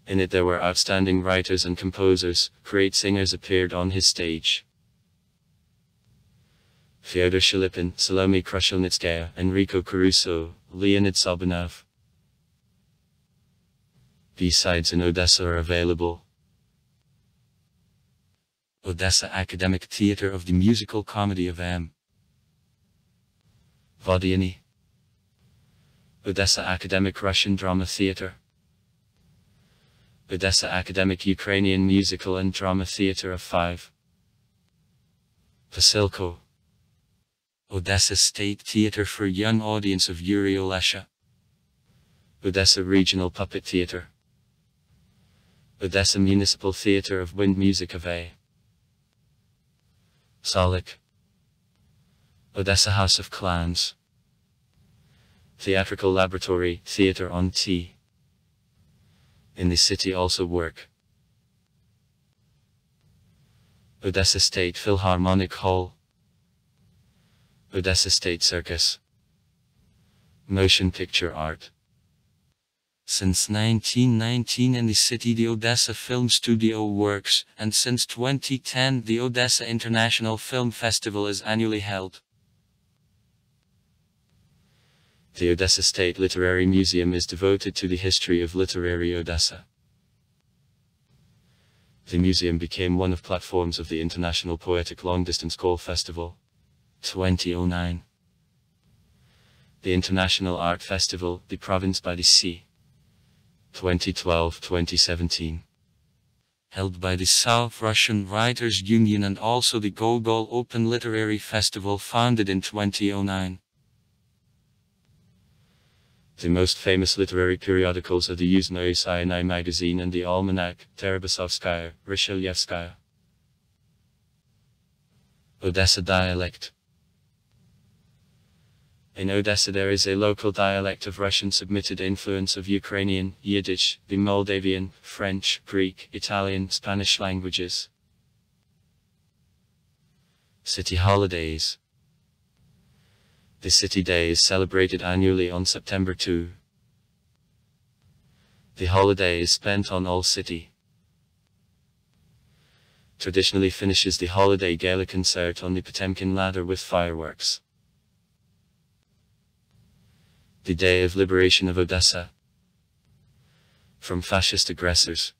In it there were outstanding writers and composers, great singers appeared on his stage. Fyodor Shilipin, Salome Krushelnitskaya, Enrico Caruso, Leonid Sobanov. B-sides in Odessa are available. Odessa Academic Theatre of the Musical Comedy of M. Vodiany. Odessa Academic Russian Drama Theatre. Odessa Academic Ukrainian Musical and Drama Theatre of 5. Vasilko. Odessa State Theatre for young audience of Yuri Olesha. Odessa Regional Puppet Theatre. Odessa Municipal Theatre of Wind Music of A. Solik. Odessa House of Clowns. Theatrical Laboratory, Theatre on T. In the city also work. Odessa State Philharmonic Hall. Odessa State Circus. Motion picture art. Since 1919 in the city the Odessa Film Studio works, and since 2010 the Odessa International Film Festival is annually held. The Odessa State Literary Museum is devoted to the history of literary Odessa. The museum became one of platforms of the International Poetic Long-Distance Call Festival, 2009. The International Art Festival, The Province by the Sea, 2012-2017. Held by the South Russian Writers Union, and also the Gogol Open Literary Festival, founded in 2009. The most famous literary periodicals are the Yuzhnoye Sayany magazine and the Almanac, Terabasovskaya, Ryshelyevskaya. Odessa dialect. In Odessa there is a local dialect of Russian submitted influence of Ukrainian, Yiddish, the Moldavian, French, Greek, Italian, Spanish languages. City holidays. The City Day is celebrated annually on September 2. The holiday is spent on All City. Traditionally finishes the holiday gala concert on the Potemkin ladder with fireworks. The Day of Liberation of Odessa from fascist aggressors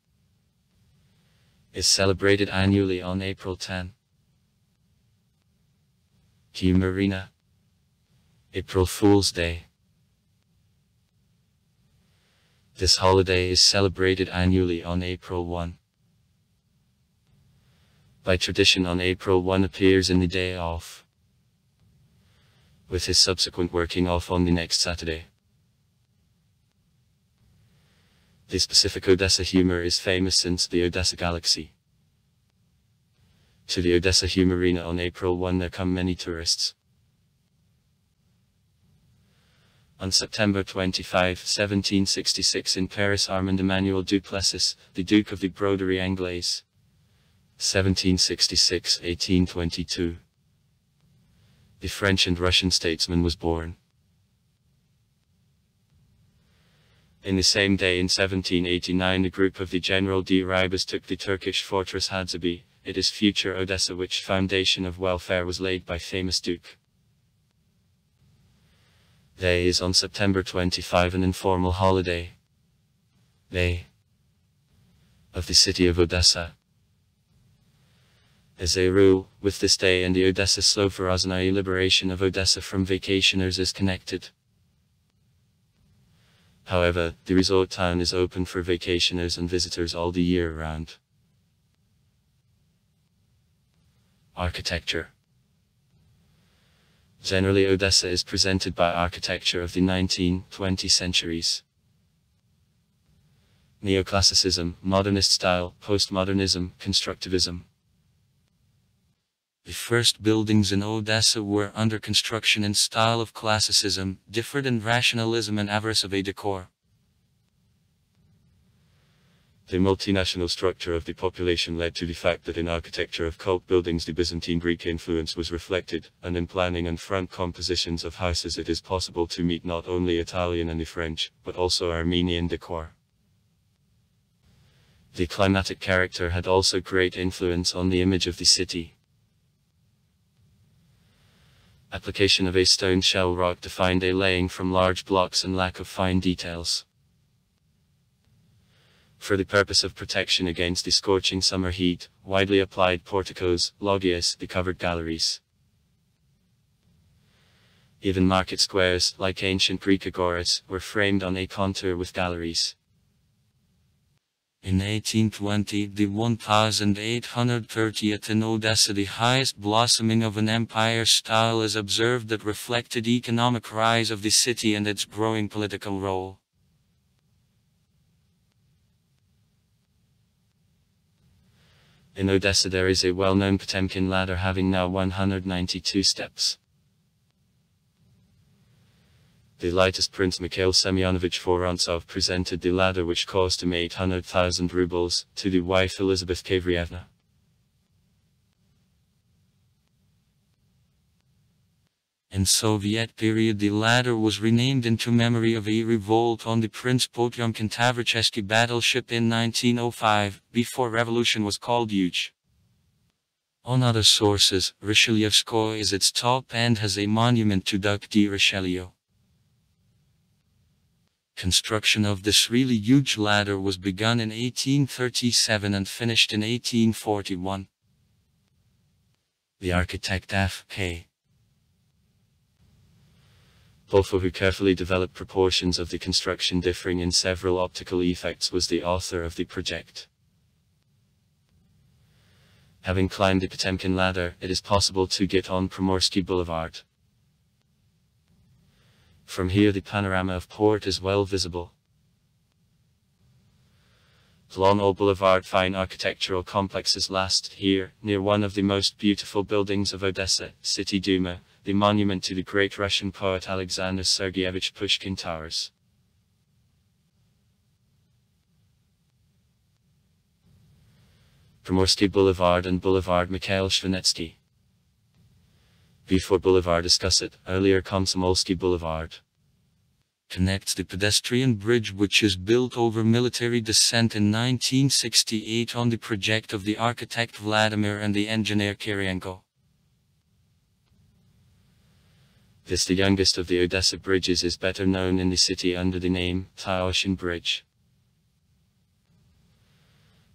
is celebrated annually on April 10. Marina. April Fool's Day. This holiday is celebrated annually on April 1. by tradition on April 1 appears in the day off, with his subsequent working off on the next Saturday. The specific Odessa humor is famous since the Odessa Galaxy. To the Odessa Humor Arena on April 1 there come many tourists. On September 25, 1766 in Paris, Armand Emmanuel Duplessis, the Duke of the Broderie Anglaise, 1766-1822. The French and Russian statesman was born. In the same day in 1789 a group of the General de Ribas took the Turkish fortress Hadzabe. It is future Odessa, which foundation of welfare was laid by famous Duke. Day is on September 25 an informal holiday. Day of the city of Odessa. As a rule, with this day and the Odessa Slovorazhny liberation of Odessa from vacationers is connected. However, the resort town is open for vacationers and visitors all the year round. Architecture. Generally, Odessa is presented by architecture of the 19-20 centuries. Neoclassicism, modernist style, postmodernism, constructivism. The first buildings in Odessa were under construction in style of classicism, differed in rationalism and avarice of a decor. The multinational structure of the population led to the fact that in architecture of cult buildings the Byzantine Greek influence was reflected, and in planning and front compositions of houses it is possible to meet not only Italian and the French, but also Armenian decor. The climatic character had also great influence on the image of the city. Application of a stone shell rock defined a laying from large blocks and lack of fine details. For the purpose of protection against the scorching summer heat, widely applied porticos, loggias, the covered galleries. Even market squares, like ancient Greek agoras, were framed on a contour with galleries. In 1820, the 1830th in Odessa, the highest blossoming of an empire style is observed that reflected economic rise of the city and its growing political role. In Odessa there is a well-known Potemkin ladder having now 192 steps. The lightest Prince Mikhail Semyonovich Vorontsov presented the ladder, which cost him 800,000 rubles, to the wife Elizabeth Kavrievna. In Soviet period the ladder was renamed into memory of a revolt on the Prince Potyomkin Tavrichesky battleship in 1905, before revolution was called Yuch. On other sources, Richelievskoye is its top and has a monument to Duc de Richelieu. Construction of this really huge ladder was begun in 1837 and finished in 1841. The architect F.K. Bolfo, who carefully developed proportions of the construction differing in several optical effects, was the author of the project. Having climbed the Potemkin ladder, it is possible to get on Primorsky Boulevard. From here the panorama of port is well visible. Along all boulevard fine architectural complexes last here, near one of the most beautiful buildings of Odessa, City Duma, the monument to the great Russian poet Alexander Sergeyevich Pushkin towers. Primorsky Boulevard and Boulevard Mikhail Shvanetsky. Before Boulevard Iskusit, earlier Komsomolsky Boulevard. Connects the pedestrian bridge which is built over military descent in 1968 on the project of the architect Vladimir and the engineer Kirienko. This, the youngest of the Odessa bridges, is better known in the city under the name Taoshin Bridge.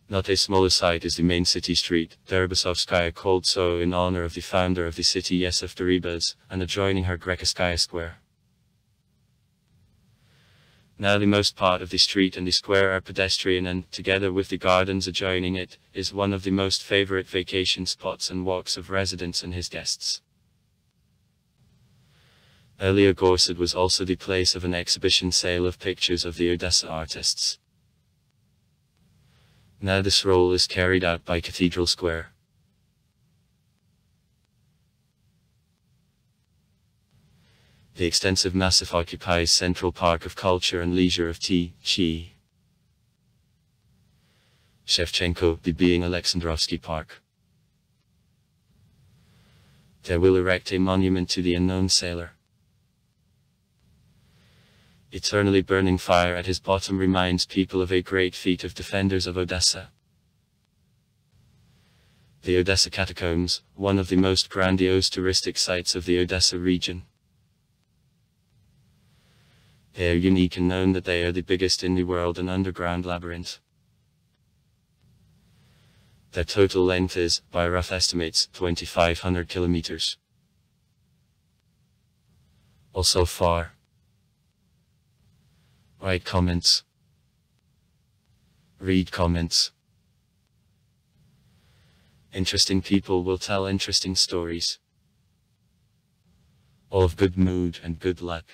Not a smaller site is the main city street, Deribasovskaya, called so in honor of the founder of the city Yosef Deribas, and adjoining her Grekoskaya Square. Now the most part of the street and the square are pedestrian and, together with the gardens adjoining it, is one of the most favorite vacation spots and walks of residents and his guests. Earlier Gorsad was also the place of an exhibition sale of pictures of the Odessa artists. Now this role is carried out by Cathedral Square. The extensive massif occupies Central Park of Culture and Leisure of T.G. Shevchenko, the being Alexandrovsky Park. There will erect a monument to the unknown sailor. Eternally burning fire at his bottom reminds people of a great feat of defenders of Odessa. The Odessa Catacombs, one of the most grandiose touristic sites of the Odessa region. They are unique and known that they are the biggest in the world and underground labyrinth. Their total length is, by rough estimates, 2,500 kilometers. Also far. Write comments. Read comments. Interesting people will tell interesting stories. All of good mood and good luck.